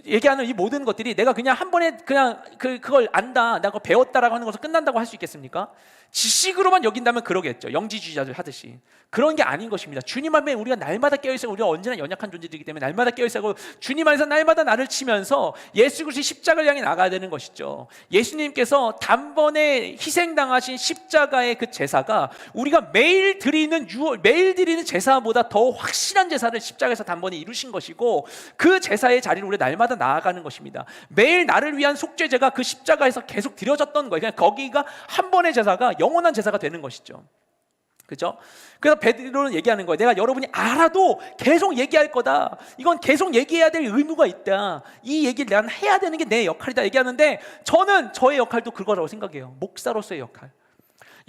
얘기하는 이 모든 것들이 내가 그냥 한 번에 그냥 그걸 안다, 내가 그걸 배웠다라고 하는 것을 끝난다고 할 수 있겠습니까? 지식으로만 여긴다면 그러겠죠. 영지주의자들 하듯이. 그런 게 아닌 것입니다. 주님 앞에 우리가 날마다 깨어있어요. 우리가 언제나 연약한 존재들이기 때문에 날마다 깨어있어요. 주님 안에서 날마다 나를 치면서 예수 그리스도의 십자가를 향해 나가야 되는 것이죠. 예수님께서 단번에 희생당하신 십자가의 그 제사가 우리가 매일 드리는 제사보다 더 확실한 제사를 십자가에서 단번에 이루신 것이고, 그 제사의 자리를 우리가 날마다 나아가는 것입니다. 매일 나를 위한 속죄제가 그 십자가에서 계속 드려졌던 거예요. 그냥 거기가 한 번의 제사가 영원한 제사가 되는 것이죠. 그죠? 그래서 베드로는 얘기하는 거예요. 내가 여러분이 알아도 계속 얘기할 거다. 이건 계속 얘기해야 될 의무가 있다. 이 얘기를 난 해야 되는 게 내 역할이다 얘기하는데, 저는 저의 역할도 그거라고 생각해요. 목사로서의 역할.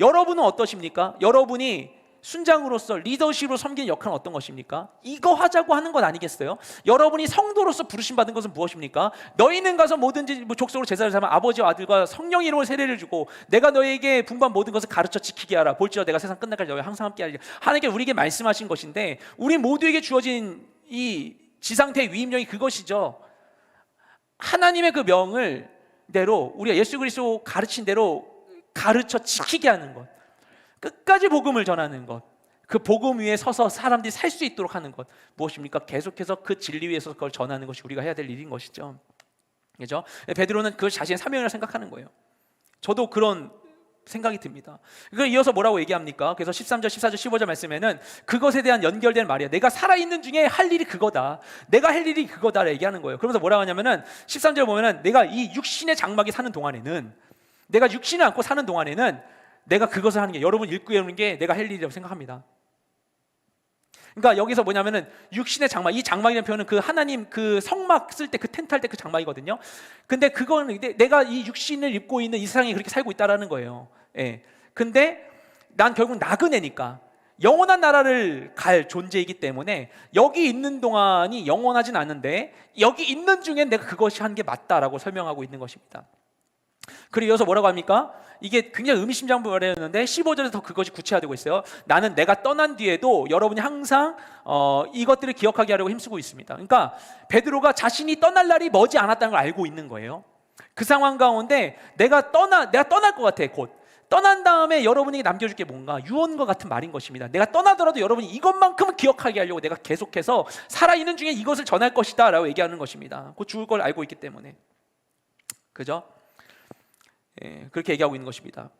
여러분은 어떠십니까? 여러분이 순장으로서 리더십으로 섬기는 역할은 어떤 것입니까? 이거 하자고 하는 것 아니겠어요? 여러분이 성도로서 부르심 받은 것은 무엇입니까? 너희는 가서 뭐든지 족속으로 제사를 삼아 아버지와 아들과 성령의 이름으로 세례를 주고 내가 너희에게 분부한 모든 것을 가르쳐 지키게 하라. 볼지어다 내가 세상 끝날까지 너희 항상 함께 하리라. 하나님께 우리에게 말씀하신 것인데, 우리 모두에게 주어진 이 지상태의 위임령이 그것이죠. 하나님의 그 명을 대로 우리가 예수 그리스도 가르친 대로 가르쳐 지키게 하는 것, 끝까지 복음을 전하는 것, 그 복음 위에 서서 사람들이 살 수 있도록 하는 것, 무엇입니까? 계속해서 그 진리 위에서 그걸 전하는 것이 우리가 해야 될 일인 것이죠. 그렇죠? 베드로는 그 자신의 사명이라고 생각하는 거예요. 저도 그런 생각이 듭니다. 그걸 이어서 뭐라고 얘기합니까? 그래서 13절, 14절, 15절 말씀에는 그것에 대한 연결된 말이야. 내가 살아있는 중에 할 일이 그거다. 내가 할 일이 그거다 얘기하는 거예요. 그러면서 뭐라고 하냐면은 13절 보면은 내가 이 육신의 장막이 사는 동안에는, 내가 육신을 안고 사는 동안에는 내가 그것을 하는 게, 여러분 읽고 있는 게 내가 할 일이라고 생각합니다. 그러니까 여기서 뭐냐면은 육신의 장막, 이 장막이라는 표현은 그 하나님 그 성막 쓸 때 그 텐트 할 때 그 장막이거든요. 근데 그거는 내가 이 육신을 입고 있는 이 세상에 그렇게 살고 있다라는 거예요. 예. 근데 난 결국 나그네니까 영원한 나라를 갈 존재이기 때문에 여기 있는 동안이 영원하진 않은데 여기 있는 중엔 내가 그것이 하는 게 맞다라고 설명하고 있는 것입니다. 그리고 이어서 뭐라고 합니까? 이게 굉장히 의미심장부였는데 15절에서 더 그것이 구체화되고 있어요. 나는 내가 떠난 뒤에도 여러분이 항상 이것들을 기억하게 하려고 힘쓰고 있습니다. 그러니까 베드로가 자신이 떠날 날이 머지 않았다는 걸 알고 있는 거예요. 그 상황 가운데 내가 떠날 것 같아. 곧 떠난 다음에 여러분에게 남겨줄 게 뭔가 유언과 같은 말인 것입니다. 내가 떠나더라도 여러분이 이것만큼은 기억하게 하려고 내가 계속해서 살아있는 중에 이것을 전할 것이다 라고 얘기하는 것입니다. 곧 죽을 걸 알고 있기 때문에. 그죠? 예, 그렇게 얘기하고 있는 것입니다.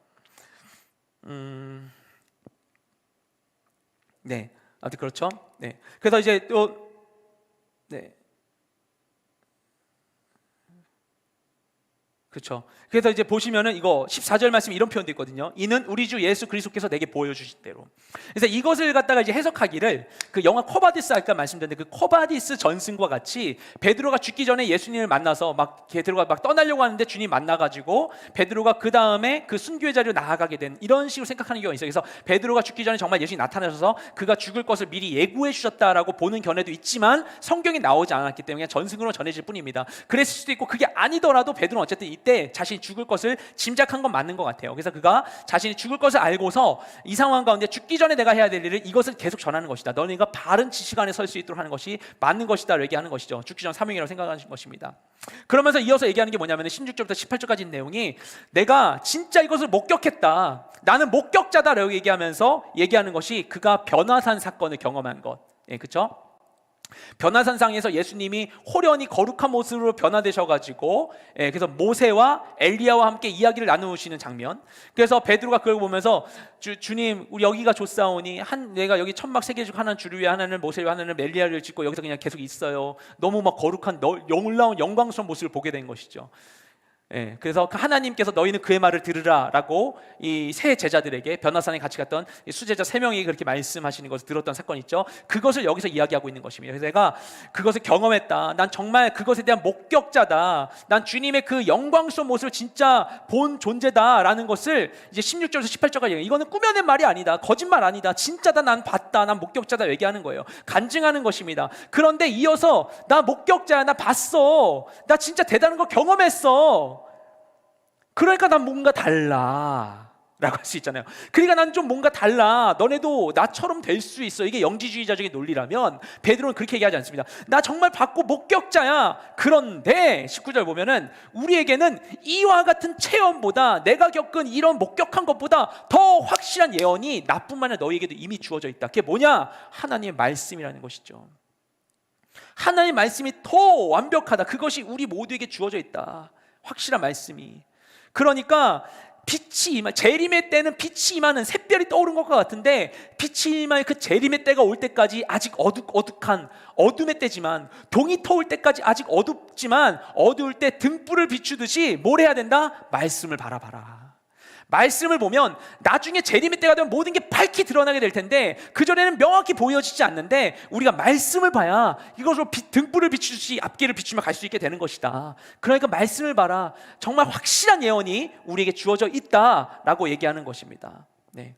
네, 아무튼 그렇죠. 네, 그래서 이제 또 네, 그렇죠. 그래서 이제 보시면은 이거 14절 말씀 이런 표현도 있거든요. 이는 우리 주 예수 그리스도께서 내게 보여주신 대로. 그래서 이것을 갖다가 이제 해석하기를 그 영화 코바디스 아까 말씀드렸는데 그 코바디스 전승과 같이 베드로가 죽기 전에 예수님을 만나서 막 베드로가 막 떠나려고 하는데 주님 만나가지고 베드로가 그 다음에 그 순교의 자리로 나아가게 된 이런 식으로 생각하는 경우가 있어요. 그래서 베드로가 죽기 전에 정말 예수님이 나타나셔서 그가 죽을 것을 미리 예고해 주셨다라고 보는 견해도 있지만 성경에 나오지 않았기 때문에 전승으로 전해질 뿐입니다. 그랬을 수도 있고 그게 아니더라도 베드로는 어쨌든 이때 자신이 죽을 것을 짐작한 건 맞는 것 같아요. 그래서 그가 자신이 죽을 것을 알고서 이 상황 가운데 죽기 전에 내가 해야 될 일을 이것을 계속 전하는 것이다. 너네가 바른 지식 안에 설 수 있도록 하는 것이 맞는 것이다 얘기하는 것이죠. 죽기 전 사명이라고 생각하는 것입니다. 그러면서 이어서 얘기하는 게 뭐냐면 16절부터 18절까지 내용이 내가 진짜 이것을 목격했다. 나는 목격자다라고 얘기하면서 얘기하는 것이 그가 변화산 사건을 경험한 것. 예, 그렇죠? 변화산상에서 예수님이 호련히 거룩한 모습으로 변화되셔가지고 그래서 모세와 엘리야와 함께 이야기를 나누시는 장면. 그래서 베드로가 그걸 보면서 주님 우리 여기가 좋사오니 내가 여기 천막 세 개 중 하나는 주를 위해 하나는 모세를 위해 하나는 엘리야를 짓고 여기서 그냥 계속 있어요. 너무 막 거룩한 놀라운 영광스러운 모습을 보게 된 것이죠. 예, 그래서 하나님께서 너희는 그의 말을 들으라라고 이 세 제자들에게 변화산에 같이 갔던 수제자 3명이 그렇게 말씀하시는 것을 들었던 사건이 있죠. 그것을 여기서 이야기하고 있는 것입니다. 그래서 내가 그것을 경험했다. 난 정말 그것에 대한 목격자다. 난 주님의 그 영광스러운 모습을 진짜 본 존재다라는 것을 이제 16절에서 18절까지 얘기해요. 이거는 꾸며낸 말이 아니다. 거짓말 아니다. 진짜다. 난 봤다. 난 목격자다 얘기하는 거예요. 간증하는 것입니다. 그런데 이어서 나 목격자야. 나 봤어. 나 진짜 대단한 거 경험했어. 그러니까 난 뭔가 달라 라고 할 수 있잖아요. 그러니까 난 좀 뭔가 달라. 너네도 나처럼 될 수 있어. 이게 영지주의자적인 논리라면 베드로는 그렇게 얘기하지 않습니다. 나 정말 받고 목격자야. 그런데 19절 보면은 우리에게는 이와 같은 체험보다 내가 겪은 이런 목격한 것보다 더 확실한 예언이 나뿐만 아니라 너희에게도 이미 주어져 있다. 그게 뭐냐? 하나님의 말씀이라는 것이죠. 하나님의 말씀이 더 완벽하다. 그것이 우리 모두에게 주어져 있다. 확실한 말씀이. 그러니까 빛이 재림의 때는 빛이 임하는 샛별이 떠오른 것과 같은데 빛이 임할 그 재림의 때가 올 때까지 아직 어둑한 어둠의 때지만 동이 터올 때까지 아직 어둡지만 어두울 때 등불을 비추듯이 뭘 해야 된다? 말씀을 바라봐라. 말씀을 보면 나중에 재림의 때가 되면 모든 게 밝히 드러나게 될 텐데 그전에는 명확히 보여지지 않는데 우리가 말씀을 봐야 이것으로 등불을 비추듯이 앞길을 비추며 갈 수 있게 되는 것이다. 그러니까 말씀을 봐라. 정말 확실한 예언이 우리에게 주어져 있다라고 얘기하는 것입니다. 네.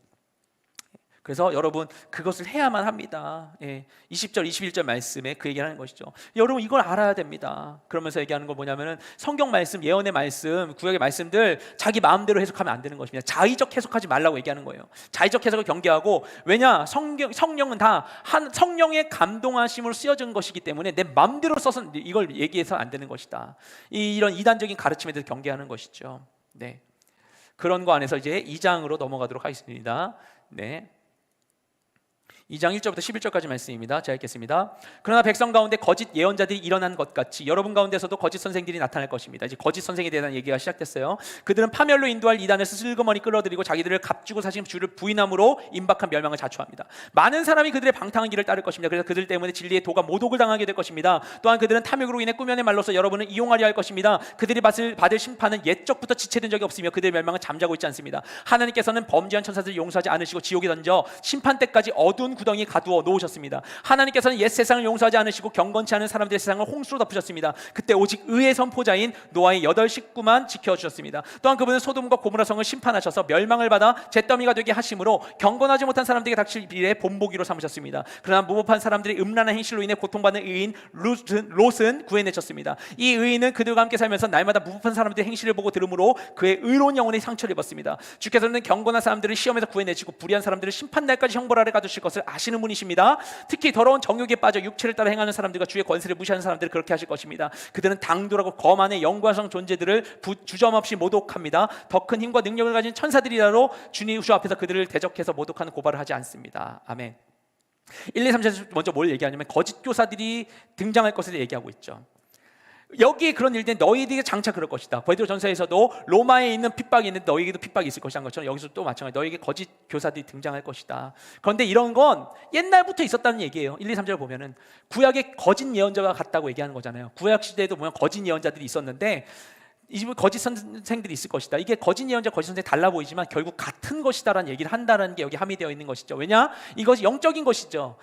그래서 여러분 그것을 해야만 합니다. 20절 21절 말씀에 그 얘기를 하는 것이죠. 여러분 이걸 알아야 됩니다. 그러면서 얘기하는 건 뭐냐면은 성경 말씀, 예언의 말씀, 구약의 말씀들 자기 마음대로 해석하면 안 되는 것입니다. 자의적 해석하지 말라고 얘기하는 거예요. 자의적 해석을 경계하고 왜냐? 성령은 다 성령의 감동하심으로 쓰여진 것이기 때문에 내 마음대로 써서 이걸 얘기해서 안 되는 것이다. 이런 이단적인 가르침에 대해서 경계하는 것이죠. 네. 그런 거 안에서 이제 2장으로 넘어가도록 하겠습니다. 네. 2장 1절부터 11절까지 말씀입니다. 제가 읽겠습니다. 그러나 백성 가운데 거짓 예언자들이 일어난 것 같이 여러분 가운데서도 거짓 선생들이 나타날 것입니다. 이제 거짓 선생에 대한 얘기가 시작됐어요. 그들은 파멸로 인도할 이단에서 슬그머니 끌어들이고 자기들을 값주고 사신 주를 부인함으로 임박한 멸망을 자초합니다. 많은 사람이 그들의 방탕한 길을 따를 것입니다. 그래서 그들 때문에 진리의 도가 모독을 당하게 될 것입니다. 또한 그들은 탐욕으로 인해 꾸며낸 말로서 여러분을 이용하려 할 것입니다. 그들이 받을 심판은 옛적부터 지체된 적이 없으며 그들의 멸망은 잠자고 있지 않습니다. 하나님께서는 범죄한 천사들을 용서하지 않으시고 지옥에 던져 심판 때까지 어두운 구덩이에 가두어 놓으셨습니다. 하나님께서는 옛 세상을 용서하지 않으시고 경건치 않은 사람들의 세상을 홍수로 덮으셨습니다. 그때 오직 의의 선포자인 노아의 8 식구만 지켜주셨습니다. 또한 그분은 소돔과 고모라 성을 심판하셔서 멸망을 받아 잿더미가 되게 하심으로 경건하지 못한 사람들에게 닥칠 일에 본보기로 삼으셨습니다. 그러나 무법한 사람들의 음란한 행실로 인해 고통받는 의인 롯은 구해내셨습니다. 이 의인은 그들과 함께 살면서 날마다 무법한 사람들의 행실을 보고 들으므로 그의 의로운 영혼이 상처를 입었습니다. 주께서는 경건한 사람들을 시험에서 구해내시고 불의한 사람들을 심판날까지 형벌 아래 가두실 것을 아시는 분이십니다. 특히 더러운 정욕에 빠져 육체를 따라 행하는 사람들과 주의 권세를 무시하는 사람들을 그렇게 하실 것입니다. 그들은 당돌하고 거만의 영광성 존재들을 주저없이 모독합니다. 더 큰 힘과 능력을 가진 천사들이라로 주님 주 앞에서 그들을 대적해서 모독하는 고발을 하지 않습니다. 아멘. 1, 2, 3절 먼저 뭘 얘기하냐면 거짓 교사들이 등장할 것을 얘기하고 있죠. 여기에 그런 일들은 너희들이 장차 그럴 것이다. 베드로전서에서도 로마에 있는 핍박이 있는데 너희에게도 핍박이 있을 것이라는 것처럼 여기서 또 마찬가지 너희에게 거짓 교사들이 등장할 것이다. 그런데 이런 건 옛날부터 있었다는 얘기예요. 1, 2, 3절 보면은 구약에 거짓 예언자가 같다고 얘기하는 거잖아요. 구약 시대에도 보면 거짓 예언자들이 있었는데 이 집은 거짓 선생들이 있을 것이다. 이게 거짓 예언자, 거짓 선생이 달라 보이지만 결국 같은 것이다라는 얘기를 한다는 게 여기 함의되어 있는 것이죠. 왜냐? 이것이 영적인 것이죠.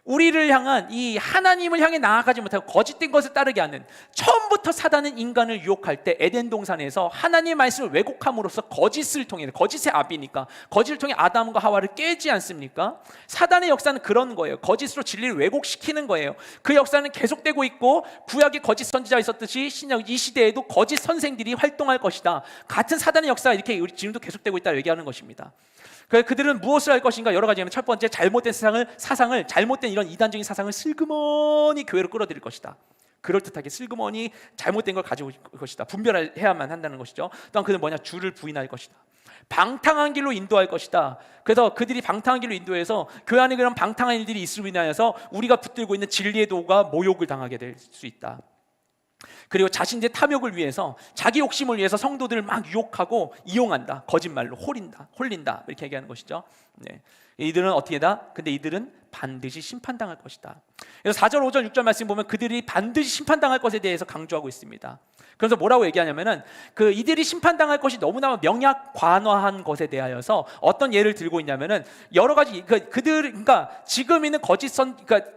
우리를 향한 이 하나님을 향해 나아가지 못하고 거짓된 것을 따르게 하는, 처음부터 사단은 인간을 유혹할 때 에덴 동산에서 하나님의 말씀을 왜곡함으로써 거짓을 통해, 거짓의 아비니까 거짓을 통해 아담과 하와를 깨지 않습니까? 사단의 역사는 그런 거예요. 거짓으로 진리를 왜곡시키는 거예요. 그 역사는 계속되고 있고 구약에 거짓 선지자가 있었듯이 신약 이 시대에도 거짓 선생들이 활동할 것이다. 같은 사단의 역사가 이렇게 지금도 계속되고 있다고 얘기하는 것입니다. 그들은 무엇을 할 것인가? 여러 가지면 첫 번째, 잘못된 사상을 잘못된 이런 이단적인 사상을 슬그머니 교회로 끌어들일 것이다. 그럴듯하게 슬그머니 잘못된 걸 가지고 올 것이다. 분별해야만 한다는 것이죠. 또한 그는 뭐냐? 주를 부인할 것이다. 방탕한 길로 인도할 것이다. 그래서 그들이 방탕한 길로 인도해서 교회 안에 그런 방탕한 일들이 있으로 인하여서 우리가 붙들고 있는 진리의 도가 모욕을 당하게 될 수 있다. 그리고 자신들의 탐욕을 위해서, 자기 욕심을 위해서 성도들을 막 유혹하고 이용한다. 거짓말로 홀린다 이렇게 얘기하는 것이죠. 네. 이들은 어떻게 다? 근데 이들은 반드시 심판당할 것이다. 그래서 4절, 5절, 6절 말씀 보면 그들이 반드시 심판당할 것에 대해서 강조하고 있습니다. 그래서 뭐라고 얘기하냐면은 이들이 심판당할 것이 너무나 명약관화한 것에 대하여서 어떤 예를 들고 있냐면은 여러 가지 그러니까 지금 있는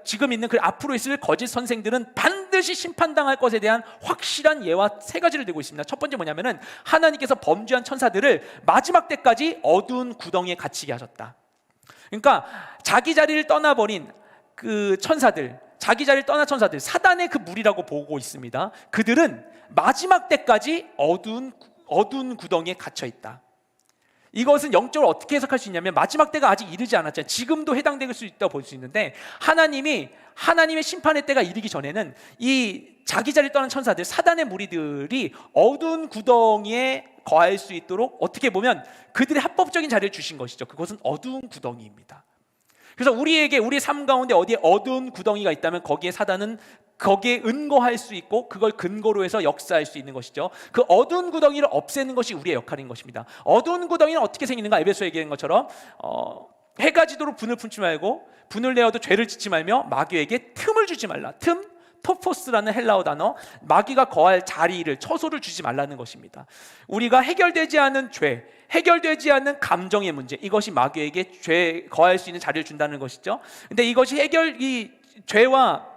지금 있는 그 앞으로 있을 거짓 선생들은 반드시 심판당할 것에 대한 확실한 예와 3가지를 들고 있습니다. 첫 번째 뭐냐면은 하나님께서 범죄한 천사들을 마지막 때까지 어두운 구덩이에 갇히게 하셨다. 그러니까 자기 자리를 떠나버린 그 천사들, 자기 자리를 떠난 천사들, 사단의 그 무리라고 보고 있습니다. 그들은 마지막 때까지 어두운 구덩이에 갇혀 있다. 이것은 영적으로 어떻게 해석할 수 있냐면 마지막 때가 아직 이르지 않았잖아요. 지금도 해당될 수 있다고 볼 수 있는데 하나님의 심판의 때가 이르기 전에는 이 자기 자리를 떠난 천사들, 사단의 무리들이 어두운 구덩이에 거할 수 있도록 어떻게 보면 그들의 합법적인 자리를 주신 것이죠. 그것은 어두운 구덩이입니다. 그래서 우리의 삶 가운데 어디에 어두운 구덩이가 있다면 거기에 사단은 거기에 은거할 수 있고 그걸 근거로 해서 역사할 수 있는 것이죠. 그 어두운 구덩이를 없애는 것이 우리의 역할인 것입니다. 어두운 구덩이는 어떻게 생기는가? 에베소에 얘기한 것처럼 해가 지도록 분을 품지 말고 분을 내어도 죄를 짓지 말며 마귀에게 틈을 주지 말라. 토포스라는 헬라어 단어, 마귀가 거할 자리를, 처소를 주지 말라는 것입니다. 우리가 해결되지 않은 죄, 해결되지 않는 감정의 문제, 이것이 마귀에게 거할 수 있는 자리를 준다는 것이죠. 근데 이것이 이 죄와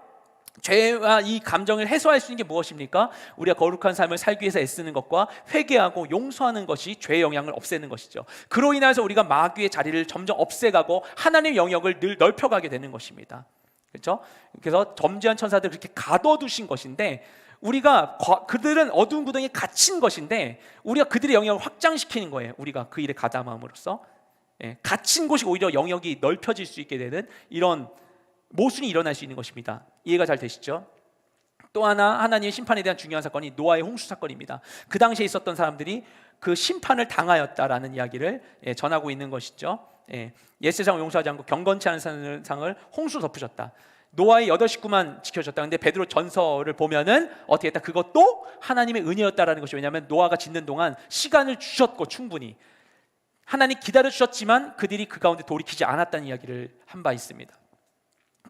이 감정을 해소할 수 있는 게 무엇입니까? 우리가 거룩한 삶을 살기 위해서 애쓰는 것과 회개하고 용서하는 것이 죄의 영향을 없애는 것이죠. 그로 인해서 우리가 마귀의 자리를 점점 없애가고 하나님의 영역을 늘 넓혀가게 되는 것입니다. 그렇죠? 그래서 점지한 천사들 그렇게 가둬두신 것인데 그들은 어두운 구덩이에 갇힌 것인데 우리가 그들의 영역을 확장시키는 거예요. 우리가 그 일에 가담함으로써 갇힌 곳이 오히려 영역이 넓혀질 수 있게 되는 이런 모순이 일어날 수 있는 것입니다. 이해가 잘 되시죠? 또 하나 하나님의 심판에 대한 중요한 사건이 노아의 홍수 사건입니다. 그 당시에 있었던 사람들이 그 심판을 당하였다라는 이야기를 전하고 있는 것이죠. 옛 세상을 용서하지 않고 경건치 않은 세상을 홍수 덮으셨다. 노아의 8 식구만 지켜줬다. 근데 베드로 전서를 보면은 어떻게 했다? 그것도 하나님의 은혜였다라는 것이, 왜냐하면 노아가 짓는 동안 시간을 주셨고 충분히 하나님 기다려 주셨지만 그들이 그 가운데 돌이키지 않았다는 이야기를 한 바 있습니다.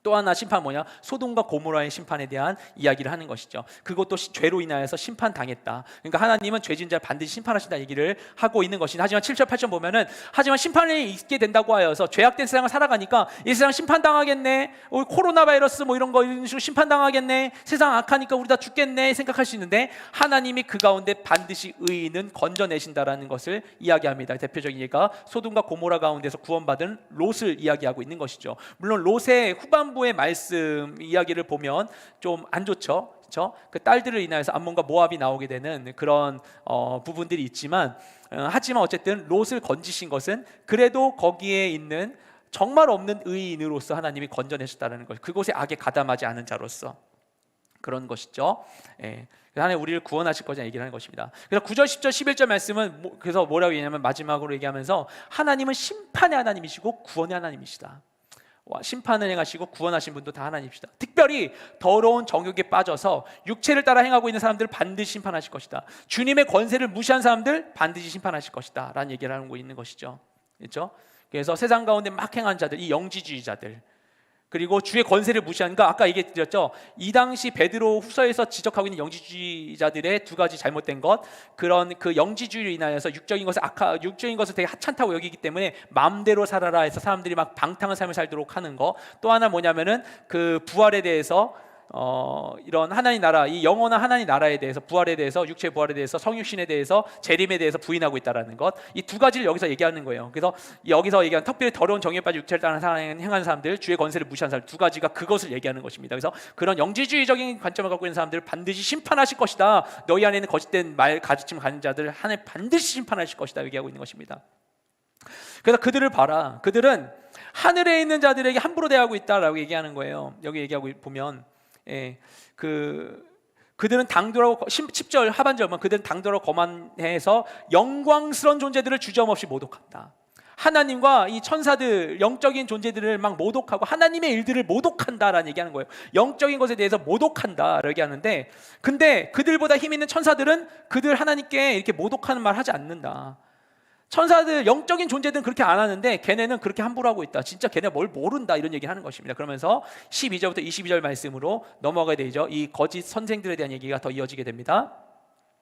또 하나 심판 뭐냐? 소돔과 고모라의 심판에 대한 이야기를 하는 것이죠. 그것도 죄로 인하여서 심판당했다. 그러니까 하나님은 죄진 자를 반드시 심판하신다 얘기를 하고 있는 것이다. 하지만 7절 8절 보면은 하지만 심판이 있게 된다고 하여서 죄악된 세상을 살아가니까 이 세상 심판당하겠네, 코로나 바이러스 뭐 이런 식으로 심판당하겠네, 세상 악하니까 우리 다 죽겠네 생각할 수 있는데 하나님이 그 가운데 반드시 의인은 건져내신다라는 것을 이야기합니다. 대표적인 예가 소돔과 고모라 가운데서 구원받은 롯을 이야기하고 있는 것이죠. 물론 롯의 후반부의 말씀 이야기를 보면 좀 안 좋죠. 그렇죠? 그 딸들을 인하여서 암몬과 모압이 나오게 되는 그런 부분들이 있지만 하지만 어쨌든 롯을 건지신 것은 그래도 거기에 있는 정말 없는 의인으로서 하나님이 건져내셨다는 것, 그곳에 악에 가담하지 않은 자로서 그런 것이죠. 하나님 우리를 구원하실 거냐 얘기를 하는 것입니다. 그래서 9절, 10절, 11절 말씀은 그래서 뭐라고 얘기하냐면 마지막으로 얘기하면서 하나님은 심판의 하나님이시고 구원의 하나님이시다. 심판을 행하시고 구원하신 분도 다 하나님이시다. 특별히 더러운 정욕에 빠져서 육체를 따라 행하고 있는 사람들을 반드시 심판하실 것이다. 주님의 권세를 무시한 사람들 반드시 심판하실 것이다 라는 얘기를 하고 있는 것이죠. 그렇죠? 그래서 세상 가운데 막 행한 자들, 이 영지주의자들, 그리고 주의 권세를 무시하니까 아까 얘기했죠. 이 당시 베드로 후서에서 지적하고 있는 영지주의자들의 두 가지 잘못된 것, 그런 그 영지주의로 인하여서 육적인 것을 되게 하찮다고 여기기 때문에 마음대로 살아라 해서 사람들이 막 방탕한 삶을 살도록 하는 거. 또 하나 뭐냐면은 그 부활에 대해서 이런 하나님 나라, 이 영원한 하나님 나라에 대해서, 부활에 대해서, 육체의 부활에 대해서, 성육신에 대해서, 재림에 대해서 부인하고 있다라는 것, 이 두 가지를 여기서 얘기하는 거예요. 그래서 여기서 얘기한 특별히 더러운 정욕에 빠져 육체를 따라 행하는 사람들, 주의 권세를 무시한 사람, 두 가지가 그것을 얘기하는 것입니다. 그래서 그런 영지주의적인 관점을 갖고 있는 사람들을 반드시 심판하실 것이다. 너희 안에 있는 거짓된 말 가르침 가진 자들 하나님 반드시 심판하실 것이다 얘기하고 있는 것입니다. 그래서 그들을 봐라. 그들은 하늘에 있는 자들에게 함부로 대하고 있다라고 얘기하는 거예요. 여기 얘기하고 보면 그들은 당돌하고 10절 하반절만 그들은 당돌하고 거만해서 영광스러운 존재들을 주저없이 모독한다. 하나님과 이 천사들, 영적인 존재들을 막 모독하고 하나님의 일들을 모독한다라는 얘기하는 거예요. 영적인 것에 대해서 모독한다라고 얘기하는데, 근데 그들보다 힘 있는 천사들은 그들 하나님께 이렇게 모독하는 말 하지 않는다. 천사들, 영적인 존재들은 그렇게 안 하는데 걔네는 그렇게 함부로 하고 있다. 진짜 걔네 뭘 모른다 이런 얘기를 하는 것입니다. 그러면서 12절부터 22절 말씀으로 넘어가야 되죠. 이 거짓 선생들에 대한 얘기가 더 이어지게 됩니다.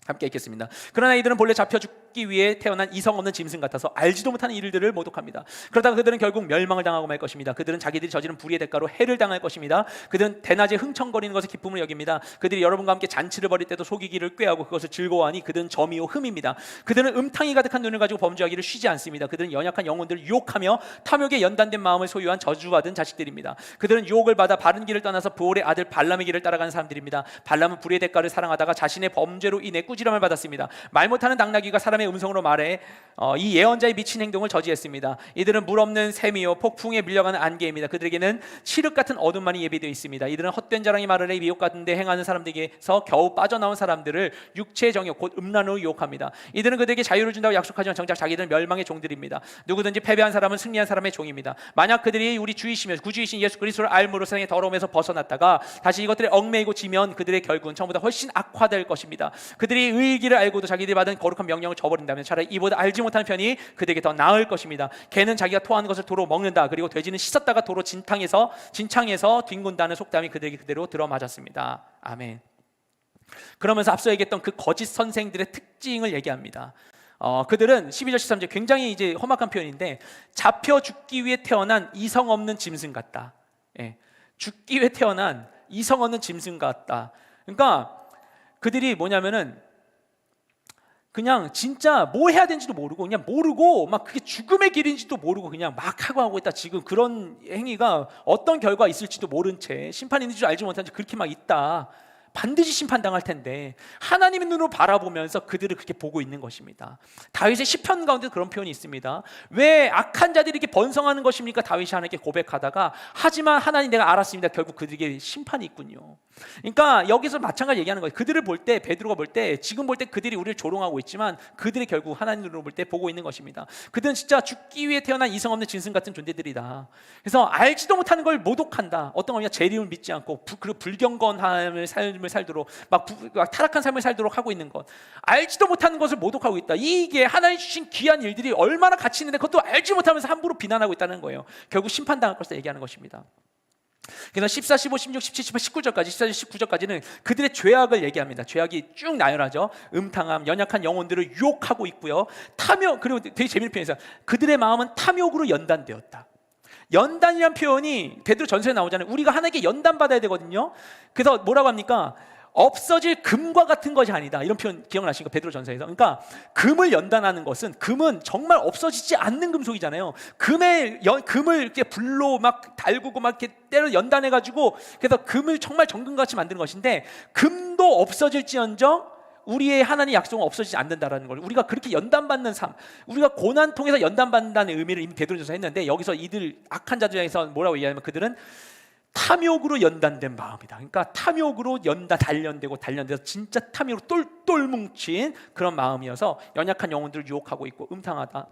함께 읽겠습니다. 그러나 이들은 본래 잡혀 죽기 위해 태어난 이성 없는 짐승 같아서 알지도 못하는 일들을 모독합니다. 그러다가 그들은 결국 멸망을 당하고 말 것입니다. 그들은 자기들이 저지른 불의의 대가로 해를 당할 것입니다. 그들은 대낮에 흥청거리는 것을 기쁨을 여깁니다. 그들이 여러분과 함께 잔치를 벌일 때도 속이기를 꾀하고 그것을 즐거워하니 그들은 점이요 흠입니다. 그들은 음탕이 가득한 눈을 가지고 범죄하기를 쉬지 않습니다. 그들은 연약한 영혼들을 유혹하며 탐욕에 연단된 마음을 소유한 저주받은 자식들입니다. 그들은 유혹을 받아 바른 길을 떠나서 보올의 아들 발람의 길을 따라가는 사람들입니다. 발람은 불의의 대가를 사랑하다가 자신의 범죄로 인해 꾸지람을 받았습니다. 말 못하는 당나귀가 사람의 음성으로 말해 이 예언자의 미친 행동을 저지했습니다. 이들은 물 없는 샘이요 폭풍에 밀려가는 안개입니다. 그들에게는 칠흑 같은 어둠만이 예비되어 있습니다. 이들은 헛된 자랑이 말을 해 미혹 같은 데 행하는 사람들에게서 겨우 빠져나온 사람들을 육체의 정욕 곧 음란으로 유혹합니다. 이들은 그들에게 자유를 준다고 약속하지만 정작 자기들은 멸망의 종들입니다. 누구든지 패배한 사람은 승리한 사람의 종입니다. 만약 그들이 우리 주이시며 구주이신 예수 그리스도를 알므로 세상의 더러움에서 벗어났다가 다시 이것들에 얽매이고 지면 그들의 결국은 처음보다 훨씬 악화될 것입니다. 그들이 의의 길을 알고도 자기들이 받은 거룩한 명령을 저버린다면 차라리 이보다 알지 못하는 편이 그들에게 더 나을 것입니다. 개는 자기가 토하는 것을 도로 먹는다. 그리고 돼지는 씻었다가 도로 진창에서 뒹군다는 속담이 그들에게 그대로 들어맞았습니다. 아멘. 그러면서 앞서 얘기했던 그 거짓 선생들의 특징을 얘기합니다. 그들은 12절 13절 굉장히 이제 험악한 표현인데, 잡혀 죽기 위해 태어난 이성 없는 짐승 같다. 죽기 위해 태어난 이성 없는 짐승 같다. 그러니까 그들이 뭐냐면은 그냥 진짜 뭐 해야 되는지도 모르고 그냥 모르고 막 그게 죽음의 길인지도 모르고 그냥 막 하고 있다. 지금 그런 행위가 어떤 결과가 있을지도 모른 채 심판이 있는 줄 알지 못한 채 그렇게 막 있다. 반드시 심판당할 텐데 하나님의 눈으로 바라보면서 그들을 그렇게 보고 있는 것입니다. 다윗의 시편 가운데 그런 표현이 있습니다. 왜 악한 자들이 이렇게 번성하는 것입니까? 다윗이 하나님께 고백하다가 하지만 하나님 내가 알았습니다. 결국 그들에게 심판이 있군요. 그러니까 여기서 마찬가지 얘기하는 거예요. 그들을 볼 때, 베드로가 볼 때, 지금 볼 때 그들이 우리를 조롱하고 있지만 그들이 결국 하나님 눈으로 볼 때 보고 있는 것입니다. 그들은 진짜 죽기 위해 태어난 이성 없는 짐승 같은 존재들이다. 그래서 알지도 못하는 걸 모독한다. 어떤 거냐, 재림을 믿지 않고 그리고 불경건함을 삶을 살도록 막 타락한 삶을 살도록 하고 있는 것, 알지도 못하는 것을 모독하고 있다. 이게 하나님 주신 귀한 일들이 얼마나 가치 있는데 그것도 알지 못하면서 함부로 비난하고 있다는 거예요. 결국 심판당할 것을 얘기하는 것입니다. 그래서 14, 15, 16, 17, 18, 19절까지 14절, 19절까지는 그들의 죄악을 얘기합니다. 죄악이 쭉 나열하죠. 음탕함, 연약한 영혼들을 유혹하고 있고요. 탐욕, 그리고 되게 재미있는 표현이죠. 그들의 마음은 탐욕으로 연단되었다. 연단이란 표현이 베드로 전서에 나오잖아요. 우리가 하나님께 연단받아야 되거든요. 그래서 뭐라고 합니까? 없어질 금과 같은 것이 아니다. 이런 표현 기억나십니까? 베드로 전서에서. 그러니까 금을 연단하는 것은, 금은 정말 없어지지 않는 금속이잖아요. 금을 이렇게 불로 막 달구고 막 이렇게 때려 연단해가지고 그래서 금을 정말 정금같이 만드는 것인데, 금도 없어질지언정 우리의 하나님 약속은 없어지지 않는다라는 걸, 우리가 그렇게 연단받는 삶, 우리가 고난 통해서 연단받는다는 의미를 이미 베드로전서 했는데, 여기서 이들 악한 자들 향해서 뭐라고 얘기하냐면 그들은 탐욕으로 연단된 마음이다. 그러니까 탐욕으로 단련돼서 진짜 탐욕으로 똘똘 뭉친 그런 마음이어서 연약한 영혼들을 유혹하고 있고 음탕하다.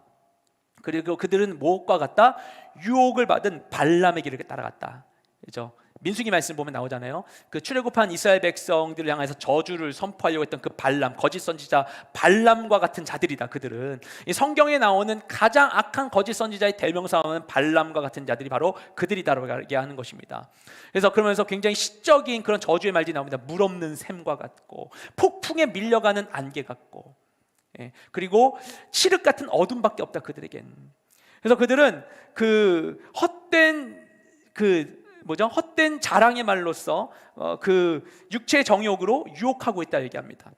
그리고 그들은 무엇과 같다? 유혹을 받은 발람의 길을 따라갔다. 그렇죠? 민수기 말씀 보면 나오잖아요. 그 출애굽한 이스라엘 백성들을 향해서 저주를 선포하려고 했던 그 발람, 거짓 선지자 발람과 같은 자들이다. 그들은 이 성경에 나오는 가장 악한 거짓 선지자의 대명사는 발람과 같은 자들이 바로 그들이다라고 얘기하는 것입니다. 그래서 그러면서 굉장히 시적인 그런 저주의 말들이 나옵니다. 물 없는 샘과 같고 폭풍에 밀려가는 안개 같고, 그리고 칠흑 같은 어둠밖에 없다 그들에겐. 그래서 그들은 그 헛된 자랑의 말로써 그 육체의 정욕으로 유혹하고 있다 얘기합니다.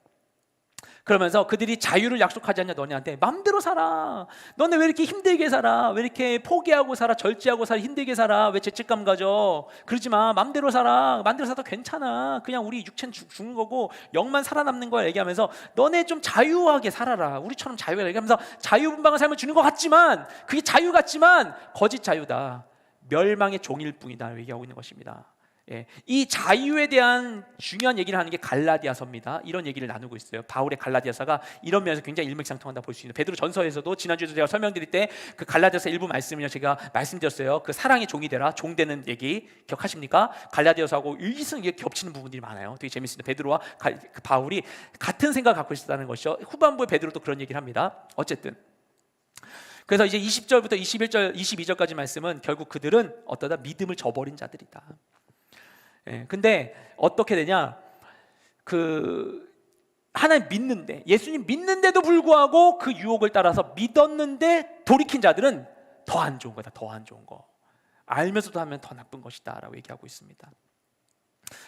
그러면서 그들이 자유를 약속하지 않냐, 너네한테 마음대로 살아, 너네 왜 이렇게 힘들게 살아, 왜 이렇게 포기하고 살아, 절제하고 살아, 힘들게 살아, 왜 죄책감 가져, 그러지 마, 마음대로 살아, 마음대로 살아도 괜찮아, 그냥 우리 육체는 죽는 거고 영만 살아남는 거야 얘기하면서 너네 좀 자유하게 살아라, 우리처럼 자유하게 얘기하면서 자유분방한 삶을 주는 것 같지만 그게 자유 같지만 거짓 자유다, 멸망의 종일 뿐이다 얘기하고 있는 것입니다. 이 자유에 대한 중요한 얘기를 하는 게 갈라디아서입니다. 이런 얘기를 나누고 있어요. 바울의 갈라디아서가 이런 면에서 굉장히 일맥상통한다 볼 수 있는, 베드로 전서에서도 지난주에도 제가 설명드릴 때 그 갈라디아서 일부 말씀을 제가 말씀드렸어요. 그 사랑의 종이 되라, 종 되는 얘기 기억하십니까? 갈라디아서하고 일승이 겹치는 부분들이 많아요. 되게 재밌습니다. 베드로와 바울이 같은 생각을 갖고 있었다는 것이죠. 후반부에 베드로도 그런 얘기를 합니다. 어쨌든 그래서 이제 20절부터 21절, 22절까지 말씀은 결국 그들은 어떠다? 믿음을 저버린 자들이다. 근데 어떻게 되냐? 그 하나님 믿는데, 예수님 믿는데도 불구하고 그 유혹을 따라서 믿었는데 돌이킨 자들은 더 안 좋은 거다. 더 안 좋은 거. 알면서도 하면 더 나쁜 것이다라고 얘기하고 있습니다.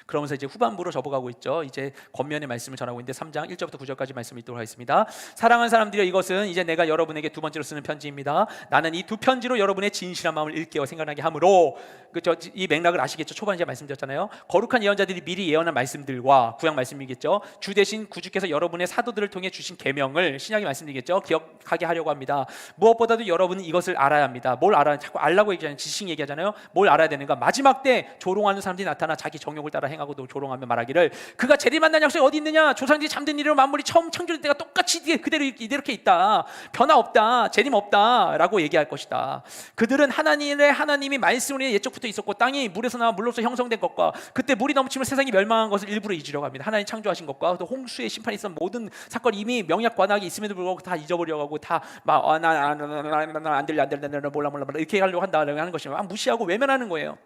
그러면서 이제 후반부로 접어가고 있죠. 이제 권면의 말씀을 전하고 있는데 3장 1절부터 9절까지 말씀을 읽도록 하겠습니다. 사랑하는 사람들이여, 이것은 이제 내가 여러분에게 두 번째로 쓰는 편지입니다. 나는 이 두 편지로 여러분의 진실한 마음을 일깨워 생각나게 하므로, 그렇죠? 이 맥락을 아시겠죠? 초반에 제가 말씀드렸잖아요. 거룩한 예언자들이 미리 예언한 말씀들과, 구약 말씀이겠죠, 주 대신 구주께서 여러분의 사도들을 통해 주신 계명을, 신약이 말씀드리겠죠, 기억하게 하려고 합니다. 무엇보다도 여러분은 이것을 알아야 합니다. 뭘 알아야, 자꾸 알라고 얘기하잖아요. 지식 얘기하잖아요. 뭘 알아야 되는가? 마지막 때 조롱하는 사람들이 나타나 자기 정욕을 따라 행하고도 조롱하며 말하기를, 그가 재림한다는 약속이 어디 있느냐? 조상들이 잠든 이래로 만물이 처음 창조될 때가 똑같이 그대로 이렇게 있다, 변화 없다, 재림 없다 라고 얘기할 것이다. 그들은 하나님이 말씀으로 예적부터 있었고, 땅이 물에서 나와 물로서 형성된 것과 그때 물이 넘치면 세상이 멸망한 것을 일부러 잊으려고 합니다. 하나님 창조하신 것과 또 홍수의 심판이 있었던 모든 사건, 이미 명약 관학이 있음에도 불구하고 다 잊어버리려고 하고, 다 막 안 들려 몰라 이렇게 하려고 한다라고 하는 것이 무시하고 외면하는 거예요,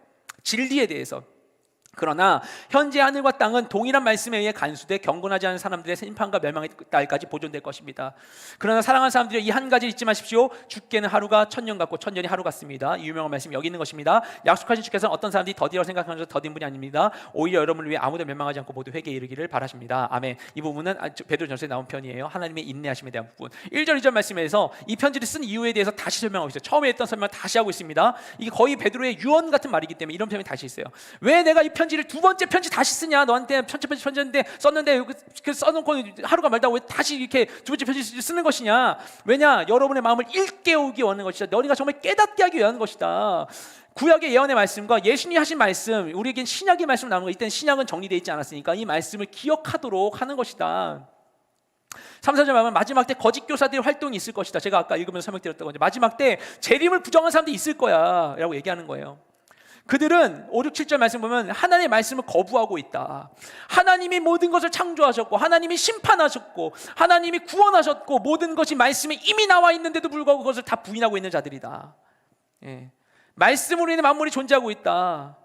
진리에 대해서. 그러나 현재 하늘과 땅은 동일한 말씀에 의해 간수돼 경건하지 않은 사람들의 심판과 멸망의 날까지 보존될 것입니다. 그러나 사랑하는 사람들이 이 한 가지를 잊지 마십시오. 주께는 하루가 천년 같고 천년이 하루 같습니다. 이 유명한 말씀이 여기 있는 것입니다. 약속하신 주께서는 어떤 사람들이 더디라고 생각하면서 더딘 분이 아닙니다. 오히려 여러분을 위해 아무도 멸망하지 않고 모두 회개에 이르기를 바라십니다. 아멘. 이 부분은 베드로전서에 나온 편이에요. 하나님의 인내하심에 대한 부분. 1절 2절 말씀에서 이 편지를 쓴 이유에 대해서 다시 설명하고 있어요. 처음에 했던 설명을 다시 하고 있습니다. 이게 거의 베드로의 유언 같은 말이기 때문에 이런 표현이 다시 있어요. 왜 내가 이 편지를 두 번째 편지 다시 쓰냐? 너한테 첫 번째 편지인데 썼는데 그 써놓고 하루가 말다 왜 다시 이렇게 두 번째 편지 쓰는 것이냐? 왜냐? 여러분의 마음을 일깨우기 원하는 것이다. 너희가 정말 깨닫게 하기 위한 것이다. 구약의 예언의 말씀과 예수님이 하신 말씀, 우리에겐 신약의 말씀 나오는 거. 이때는 신약은 정리되어 있지 않았으니까 이 말씀을 기억하도록 하는 것이다. 3, 4절 말하면 마지막 때 거짓 교사들의 활동이 있을 것이다. 제가 아까 읽으면서 설명드렸던 건데 마지막 때 재림을 부정한 사람들이 있을 거야 라고 얘기하는 거예요. 그들은 5, 6, 7절 말씀 보면 하나님의 말씀을 거부하고 있다. 하나님이 모든 것을 창조하셨고 하나님이 심판하셨고 하나님이 구원하셨고 모든 것이 말씀에 이미 나와 있는데도 불구하고 그것을 다 부인하고 있는 자들이다. 말씀으로 인해 만물이 존재하고 있다.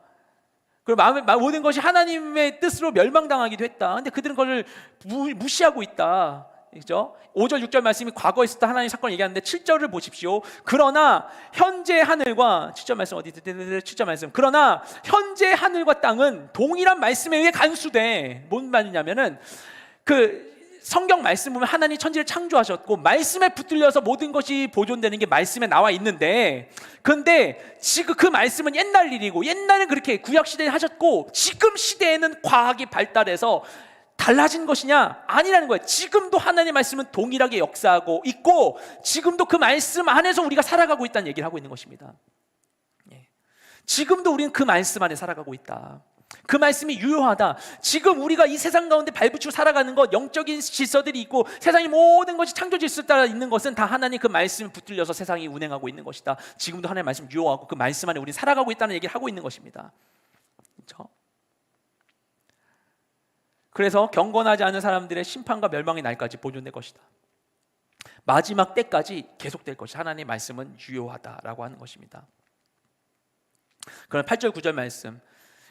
그리고 모든 것이 하나님의 뜻으로 멸망당하기도 했다. 근데 그들은 그걸 무시하고 있다. 그렇죠? 5절 6절 말씀이 과거에 있었던 하나님의 사건을 얘기하는데 7절을 보십시오. 그러나 현재 하늘과 7절 말씀 어디 7절 말씀. 그러나 현재 하늘과 땅은 동일한 말씀에 의해 간수돼. 뭔 말이냐면은 그 성경 말씀 보면 하나님 천지를 창조하셨고 말씀에 붙들려서 모든 것이 보존되는 게 말씀에 나와 있는데, 근데 지금 그 말씀은 옛날 일이고 옛날에 그렇게 구약 시대에 하셨고 지금 시대에는 과학이 발달해서 달라진 것이냐? 아니라는 거예요. 지금도 하나님의 말씀은 동일하게 역사하고 있고 지금도 그 말씀 안에서 우리가 살아가고 있다는 얘기를 하고 있는 것입니다. 지금도 우리는 그 말씀 안에 살아가고 있다. 그 말씀이 유효하다. 지금 우리가 이 세상 가운데 발붙이고 살아가는 것, 영적인 질서들이 있고 세상의 모든 것이 창조 질서에 따라 있는 것은 다 하나님 그 말씀에 붙들려서 세상이 운행하고 있는 것이다. 지금도 하나님의 말씀 유효하고 그 말씀 안에 우리 살아가고 있다는 얘기를 하고 있는 것입니다. 그렇죠? 그래서 경건하지 않은 사람들의 심판과 멸망의 날까지 보존될 것이다. 마지막 때까지 계속될 것이다. 하나님의 말씀은 유효하다라고 하는 것입니다. 그럼 8절 9절 말씀,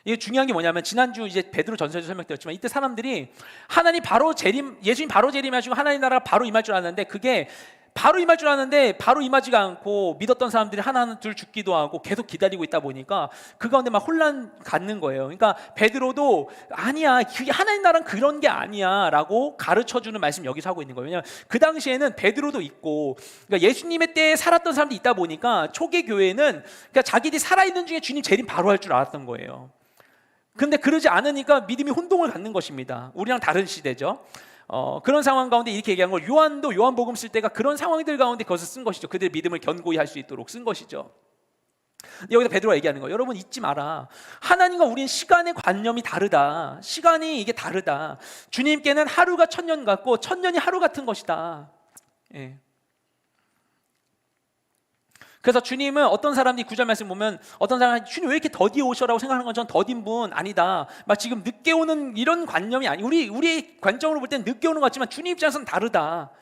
이게 중요한 게 뭐냐면 지난주 이제 베드로 전서에서 설명드렸지만 이때 사람들이 하나님 바로 재림, 예수님 바로 재림하시고 하나님 나라가 바로 임할 줄 알았는데 그게 바로 임할 줄 알았는데 바로 임하지가 않고 믿었던 사람들이 하나 둘 죽기도 하고 계속 기다리고 있다 보니까 그 가운데 막 혼란 갖는 거예요. 그러니까 베드로도 아니야, 그게 하나님 나라는 그런 게 아니야 라고 가르쳐주는 말씀 여기서 하고 있는 거예요. 왜냐하면 그 당시에는 베드로도 있고 그러니까 예수님의 때에 살았던 사람들이 있다 보니까 초기 교회는 그러니까 자기들이 살아있는 중에 주님 재림 바로 할 줄 알았던 거예요. 근데 그러지 않으니까 믿음이 혼동을 갖는 것입니다. 우리랑 다른 시대죠. 그런 상황 가운데 이렇게 얘기한 걸 요한도 요한복음 쓸 때가 그런 상황들 가운데 그것을 쓴 것이죠. 그들의 믿음을 견고히 할 수 있도록 쓴 것이죠. 여기서 베드로가 얘기하는 거예요. 여러분 잊지 마라. 하나님과 우리는 시간의 관념이 다르다. 시간이 이게 다르다. 주님께는 하루가 1000년 같고 1000년이 하루 같은 것이다. 예. 그래서 주님은 어떤 사람들이 9절 말씀 보면 어떤 사람이 주님 왜 이렇게 더디에 오셔라고 생각하는 건 전 더딘 분 아니다. 막 지금 늦게 오는 이런 관념이 아니. 우리의 관점으로 볼 때는 늦게 오는 것 같지만 주님 입장에서는 다르다.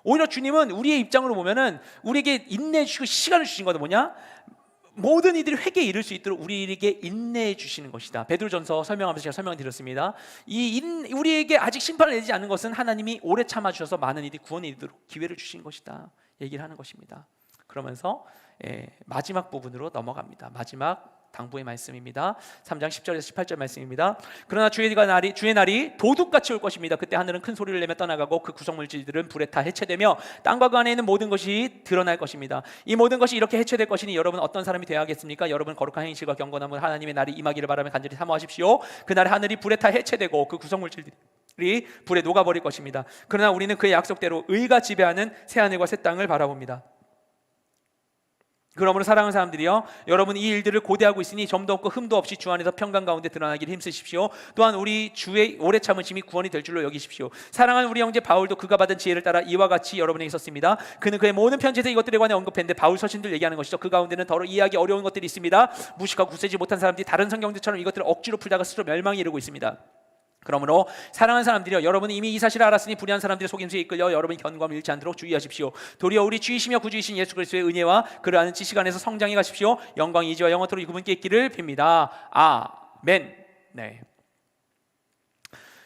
오히려 주님은 우리의 입장으로 보면은 우리에게 인내해 주시고 시간을 주신 거다. 뭐냐? 모든 이들이 회개에 이를 수 있도록 우리에게 인내해 주시는 것이다. 베드로전서 설명하면서 제가 설명드렸습니다. 우리에게 아직 심판을 내리지 않은 것은 하나님이 오래 참아 주셔서 많은 이들이 구원에 이르도록 기회를 주신 것이다. 얘기를 하는 것입니다. 그러면서 마지막 부분으로 넘어갑니다. 마지막 당부의 말씀입니다. 3장 10절에서 18절 말씀입니다. 그러나 주의 날이 도둑같이 올 것입니다. 그때 하늘은 큰 소리를 내며 떠나가고 그 구성물질들은 불에 타 해체되며 땅과 그 안에 있는 모든 것이 드러날 것입니다. 이 모든 것이 이렇게 해체될 것이니 여러분 어떤 사람이 되어야 하겠습니까? 여러분 거룩한 행실과 경건함은 하나님의 날이 임하기를 바라며 간절히 사모하십시오. 그날 하늘이 불에 타 해체되고 그 구성물질들이 불에 녹아버릴 것입니다. 그러나 우리는 그의 약속대로 의가 지배하는 새 하늘과 새 땅을 바라봅니다. 그러므로 사랑하는 사람들이여, 여러분 이 일들을 고대하고 있으니 점도 없고 흠도 없이 주 안에서 평강 가운데 드러나기를 힘쓰십시오. 또한 우리 주의 오래 참으심이 구원이 될 줄로 여기십시오. 사랑하는 우리 형제 바울도 그가 받은 지혜를 따라 이와 같이 여러분에게 썼습니다. 그는 그의 모든 편지에서 이것들에 관해 언급했는데 바울 서신들 얘기하는 것이죠. 그 가운데는 더러 이해하기 어려운 것들이 있습니다. 무식하고 굳세지 못한 사람들이 다른 성경들처럼 이것들을 억지로 풀다가 스스로 멸망에 이르고 있습니다. 그러므로 사랑하는 사람들이여, 여러분은 이미 이 사실을 알았으니 불의한 사람들의 속임수에 이끌려 여러분이 견고함을 잃지 않도록 주의하십시오. 도리어 우리 주이시며 구주이신 예수 그리스도의 은혜와 그를 아는 지식 안에서 성장해 가십시오. 영광이 이제와 영원토록 그분께 있기를 빕니다. 아멘. 네.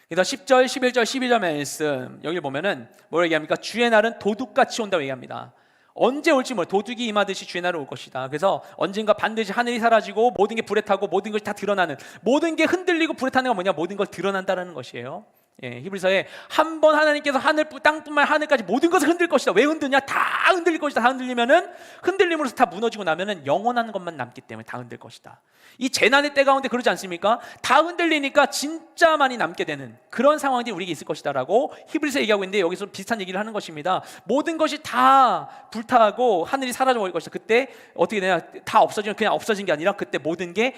그래서 10절, 11절, 12절 말씀 여기 보면은 뭐라고 얘기합니까? 주의 날은 도둑같이 온다고 얘기합니다. 언제 올지 몰라. 도둑이 임하듯이 주의 날은 올 것이다. 그래서 언젠가 반드시 하늘이 사라지고 모든 게 불에 타고 모든 것이 다 드러나는, 모든 게 흔들리고 불에 타는 건 뭐냐? 모든 걸 드러난다라는 것이에요. 히브리서에 한 번 하나님께서 하늘 땅뿐만 하늘까지 모든 것을 흔들 것이다. 왜 흔드냐? 다 흔들릴 것이다. 다 흔들리면은 흔들림으로서 다 무너지고 나면은 영원한 것만 남기 때문에 다 흔들 것이다. 이 재난의 때 가운데 그러지 않습니까? 다 흔들리니까 진짜 많이 남게 되는 그런 상황들이 우리에게 있을 것이다라고 히브리서 얘기하고 있는데, 여기서 비슷한 얘기를 하는 것입니다. 모든 것이 다 불타고 하늘이 사라져 버릴 것이다. 그때 어떻게 되냐? 다 없어지면 그냥 없어진 게 아니라 그때 모든 게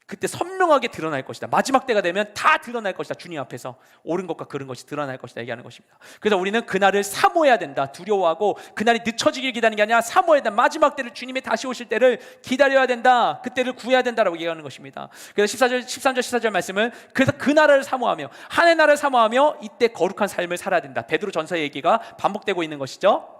그때 선명하게 드러날 것이다. 마지막 때가 되면 다 드러날 것이다. 주님 앞에서 옳은 것과 그른 것이 드러날 것이다 얘기하는 것입니다. 그래서 우리는 그날을 사모해야 된다. 두려워하고 그날이 늦춰지길 기다리는 게 아니라 사모해야 된다. 마지막 때를, 주님이 다시 오실 때를 기다려야 된다. 그때를 구해야 된다라고 얘기하는 것입니다. 그래서 13절 14절 말씀은, 그래서 그 나라를 사모하며 하나의 나라를 사모하며 이때 거룩한 삶을 살아야 된다. 베드로 전서의 얘기가 반복되고 있는 것이죠.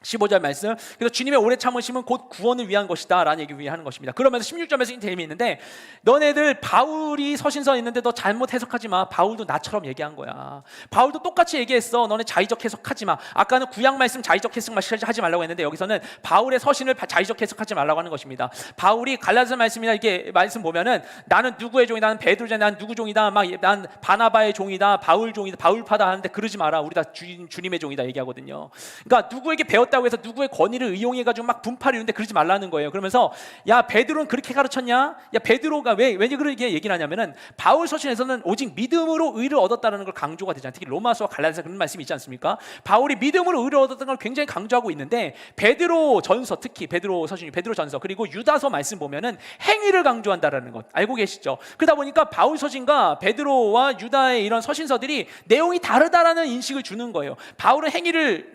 15절 말씀, 그래서 주님의 오래 참으심은 곧 구원을 위한 것이다 라는 얘기를 위하는 것입니다. 그러면서 16절 말씀이 재미있는데, 너네들 바울이 서신서 있는데 너 잘못 해석하지 마. 바울도 나처럼 얘기한 거야. 바울도 똑같이 얘기했어. 너네 자의적 해석하지 마. 아까는 구약 말씀 자의적 해석 하지 말라고 했는데, 여기서는 바울의 서신을 자의적 해석하지 말라고 하는 것입니다. 바울이 갈라디아 말씀이나 이게 말씀 보면은, 나는 누구의 종이다, 나는 베드로자, 나는 누구 종이다, 막 난 바나바의 종이다, 바울 종이다, 바울파다 하는데, 그러지 마라. 우리 다 주님의 종이다 얘기하거든요. 그러니까 누구에게 배웠다고 해서 누구의 권위를 의용해가지고 막 분파를 이루는데 그러지 말라는 거예요. 그러면서, 야, 베드로는 그렇게 가르쳤냐? 야, 베드로가 왜 그렇게 얘기를 하냐면은, 바울 서신에서는 오직 믿음으로 의를 얻었다는 걸 강조가 되잖아요. 특히 로마서와 갈라디아서 그런 말씀이 있지 않습니까? 바울이 믿음으로 의를 얻었다는 걸 굉장히 강조하고 있는데, 베드로 전서, 특히 베드로 서신, 베드로 전서, 그리고 유다서 말씀 보면은 행위를 강조한다라는 것 알고 계시죠? 그러다 보니까 바울 서신과 베드로와 유다의 이런 서신서들이 내용이 다르다라는 인식을 주는 거예요. 바울은 행위를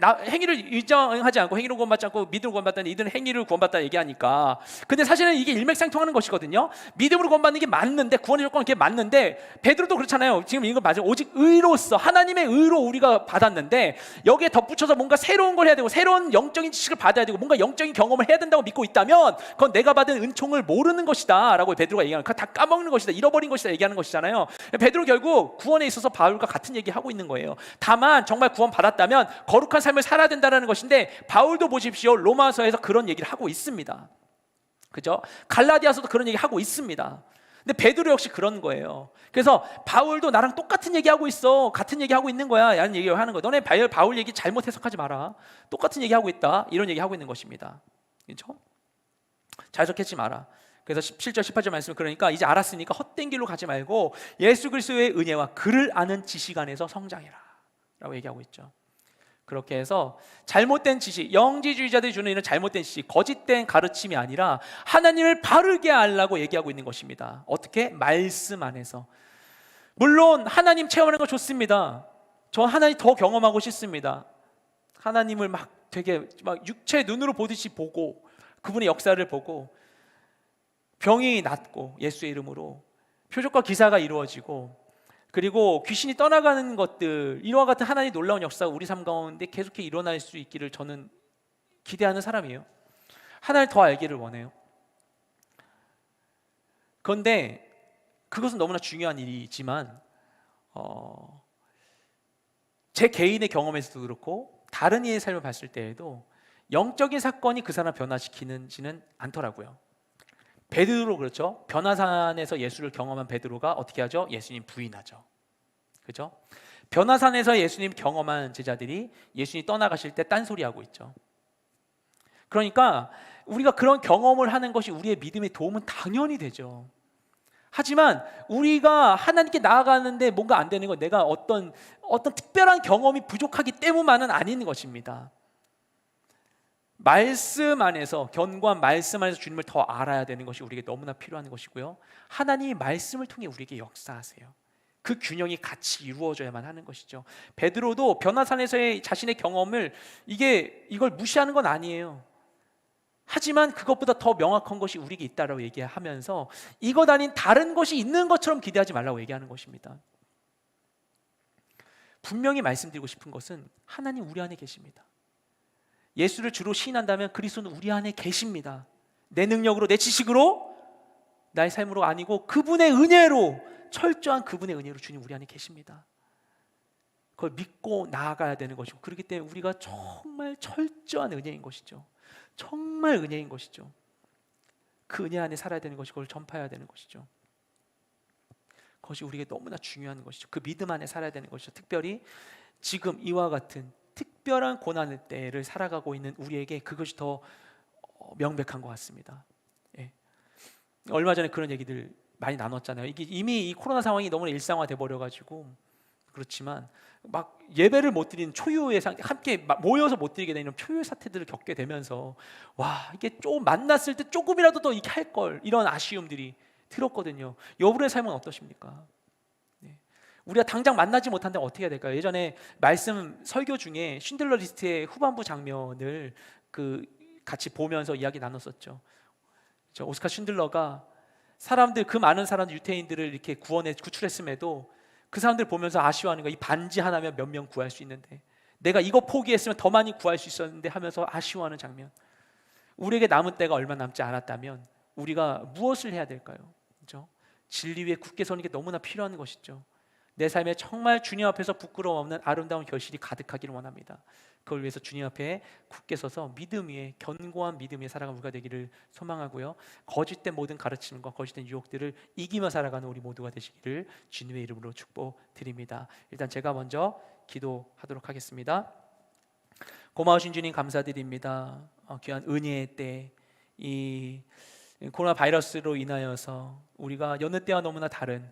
의정하지 않고, 행위로 구원받지 않고 믿음으로 구원받다는, 이들은 행위를 구원받다 얘기하니까. 근데 사실은 이게 일맥상통하는 것이거든요. 믿음으로 구원받는 게 맞는데, 구원의 조건은 그게 맞는데, 베드로도 그렇잖아요. 지금 이거 맞아요. 오직 의로써, 하나님의 의로 우리가 받았는데, 여기에 덧붙여서 뭔가 새로운 걸 해야 되고, 새로운 영적인 지식을 받아야 되고, 뭔가 영적인 경험을 해야 된다고 믿고 있다면, 그건 내가 받은 은총을 모르는 것이다 라고 베드로가 얘기하는, 그거 다 까먹는 것이다, 잃어버린 것이다 얘기하는 것이잖아요. 베드로 결국 구원에 있어서 바울과 같은 얘기하고 있는 거예요. 다만 정말 구원 받았다면 거룩한 삶을 살아야 된다는 것인데, 바울도 보십시오. 로마서에서 그런 얘기를 하고 있습니다. 그죠? 갈라디아서도 그런 얘기 하고 있습니다. 근데 베드로 역시 그런 거예요. 그래서 바울도 나랑 똑같은 얘기하고 있어. 같은 얘기하고 있는 거야 라는 얘기를 하는 거예요. 너네 바울 얘기 잘못 해석하지 마라. 똑같은 얘기하고 있다. 이런 얘기하고 있는 것입니다. 그렇죠? 잘 적겠지 마라. 그래서 17절 18절 말씀, 그러니까 이제 알았으니까 헛된 길로 가지 말고 예수 그리스도의 은혜와 그를 아는 지식 안에서 성장해라 라고 얘기하고 있죠. 그렇게 해서 잘못된 지식, 영지주의자들이 주는 이런 잘못된 지식, 거짓된 가르침이 아니라 하나님을 바르게 알라고 얘기하고 있는 것입니다. 어떻게? 말씀 안에서. 물론 하나님 체험하는 거 좋습니다. 저 하나님 더 경험하고 싶습니다. 하나님을 막 되게 막 육체 눈으로 보듯이 보고, 그분의 역사를 보고, 병이 낫고 예수의 이름으로 표적과 기사가 이루어지고, 그리고 귀신이 떠나가는 것들, 이와 같은 하나님의 놀라운 역사가 우리 삶 가운데 계속해 일어날 수 있기를 저는 기대하는 사람이에요. 하나님을 더 알기를 원해요. 그런데 그것은 너무나 중요한 일이지만, 제 개인의 경험에서도 그렇고 다른 이의 삶을 봤을 때에도 영적인 사건이 그 사람을 변화시키지는 않더라고요. 베드로 그렇죠. 변화산에서 예수를 경험한 베드로가 어떻게 하죠? 예수님 부인하죠. 그렇죠? 변화산에서 예수님 경험한 제자들이 예수님 떠나가실 때 딴소리하고 있죠. 그러니까 우리가 그런 경험을 하는 것이 우리의 믿음에 도움은 당연히 되죠. 하지만 우리가 하나님께 나아가는데 뭔가 안 되는 건 내가 어떤 특별한 경험이 부족하기 때문만은 아닌 것입니다. 말씀 안에서, 견고한 말씀 안에서 주님을 더 알아야 되는 것이 우리에게 너무나 필요한 것이고요. 하나님이 말씀을 통해 우리에게 역사하세요. 그 균형이 같이 이루어져야만 하는 것이죠. 베드로도 변화산에서의 자신의 경험을, 이걸 무시하는 건 아니에요. 하지만 그것보다 더 명확한 것이 우리에게 있다라고 얘기하면서 이것 아닌 다른 것이 있는 것처럼 기대하지 말라고 얘기하는 것입니다. 분명히 말씀드리고 싶은 것은 하나님 우리 안에 계십니다. 예수를 주로 시인한다면 그리스도는 우리 안에 계십니다. 내 능력으로, 내 지식으로, 나의 삶으로 아니고 그분의 은혜로, 철저한 그분의 은혜로 주님 우리 안에 계십니다. 그걸 믿고 나아가야 되는 것이고, 그렇기 때문에 우리가 정말 철저한 은혜인 것이죠. 정말 은혜인 것이죠. 그 은혜 안에 살아야 되는 것이고 그걸 전파해야 되는 것이죠. 그것이 우리에게 너무나 중요한 것이죠. 그 믿음 안에 살아야 되는 것이죠. 특별히 지금 이와 같은 특별한 고난의 때를 살아가고 있는 우리에게 그것이 더 명백한 것 같습니다. 예. 얼마 전에 그런 얘기들 많이 나눴잖아요. 이게 이미 이 코로나 상황이 너무나 일상화돼 버려가지고 그렇지만 막 예배를 못 드리는 초유의 함께 모여서 못 드리게 되는 초유의 사태들을 겪게 되면서 와, 이게 조금 만났을 때 조금이라도 더 이렇게 할 걸, 이런 아쉬움들이 들었거든요. 여러분의 삶은 어떠십니까? 네. 우리가 당장 만나지 못한다면 어떻게 해야 될까요? 예전에 말씀 설교 중에 쉰들러 리스트의 후반부 장면을 같이 보면서 이야기 나눴었죠. 오스카 쉰들러가 그 많은 사람 유태인들을 이렇게 구원해 구출했음에도 그 사람들 보면서 아쉬워하는 거야. 이 반지 하나면 몇 명 구할 수 있는데, 내가 이거 포기했으면 더 많이 구할 수 있었는데 하면서 아쉬워하는 장면. 우리에게 남은 때가 얼마 남지 않았다면 우리가 무엇을 해야 될까요? 그렇죠? 진리 위에 굳게 서는 게 너무나 필요한 것이죠. 내 삶에 정말 주님 앞에서 부끄러움 없는 아름다운 결실이 가득하기를 원합니다. 그걸 위해서 주님 앞에 굳게 서서 믿음 위에, 견고한 믿음 위에 살아가는 우리가 되기를 소망하고요. 거짓된 모든 가르침과 거짓된 유혹들을 이기며 살아가는 우리 모두가 되시기를 주님의 이름으로 축복드립니다. 일단 제가 먼저 기도하도록 하겠습니다. 고마우신 주님 감사드립니다. 귀한 은혜의 때, 이 코로나 바이러스로 인하여서 우리가 여느 때와 너무나 다른,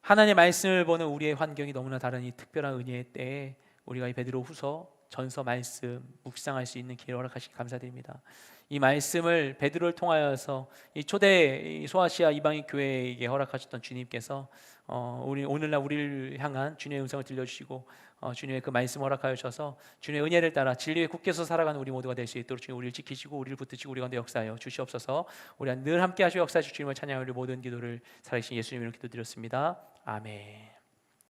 하나님의 말씀을 보는 우리의 환경이 너무나 다른 이 특별한 은혜의 때에 우리가 이 베드로후서 전서 말씀 묵상할 수 있는 기회를 허락하시기 감사드립니다. 이 말씀을 베드로를 통하여서 이 초대 소아시아 이방인 교회에게 허락하셨던 주님께서 오늘날 우리를 향한 주님의 음성을 들려주시고 주님의 그 말씀 허락하여 주셔서 주님의 은혜를 따라 진리에 굳게서 살아가는 우리 모두가 될 수 있도록 주님 우리를 지키시고 우리를 붙드시고 우리 가운데 역사하여 주시옵소서. 우리가 늘 함께 하시고 역사하실 주님을 찬양하는 우리 모든 기도를 살아계신 예수님 이름으로 기도드렸습니다. 아멘.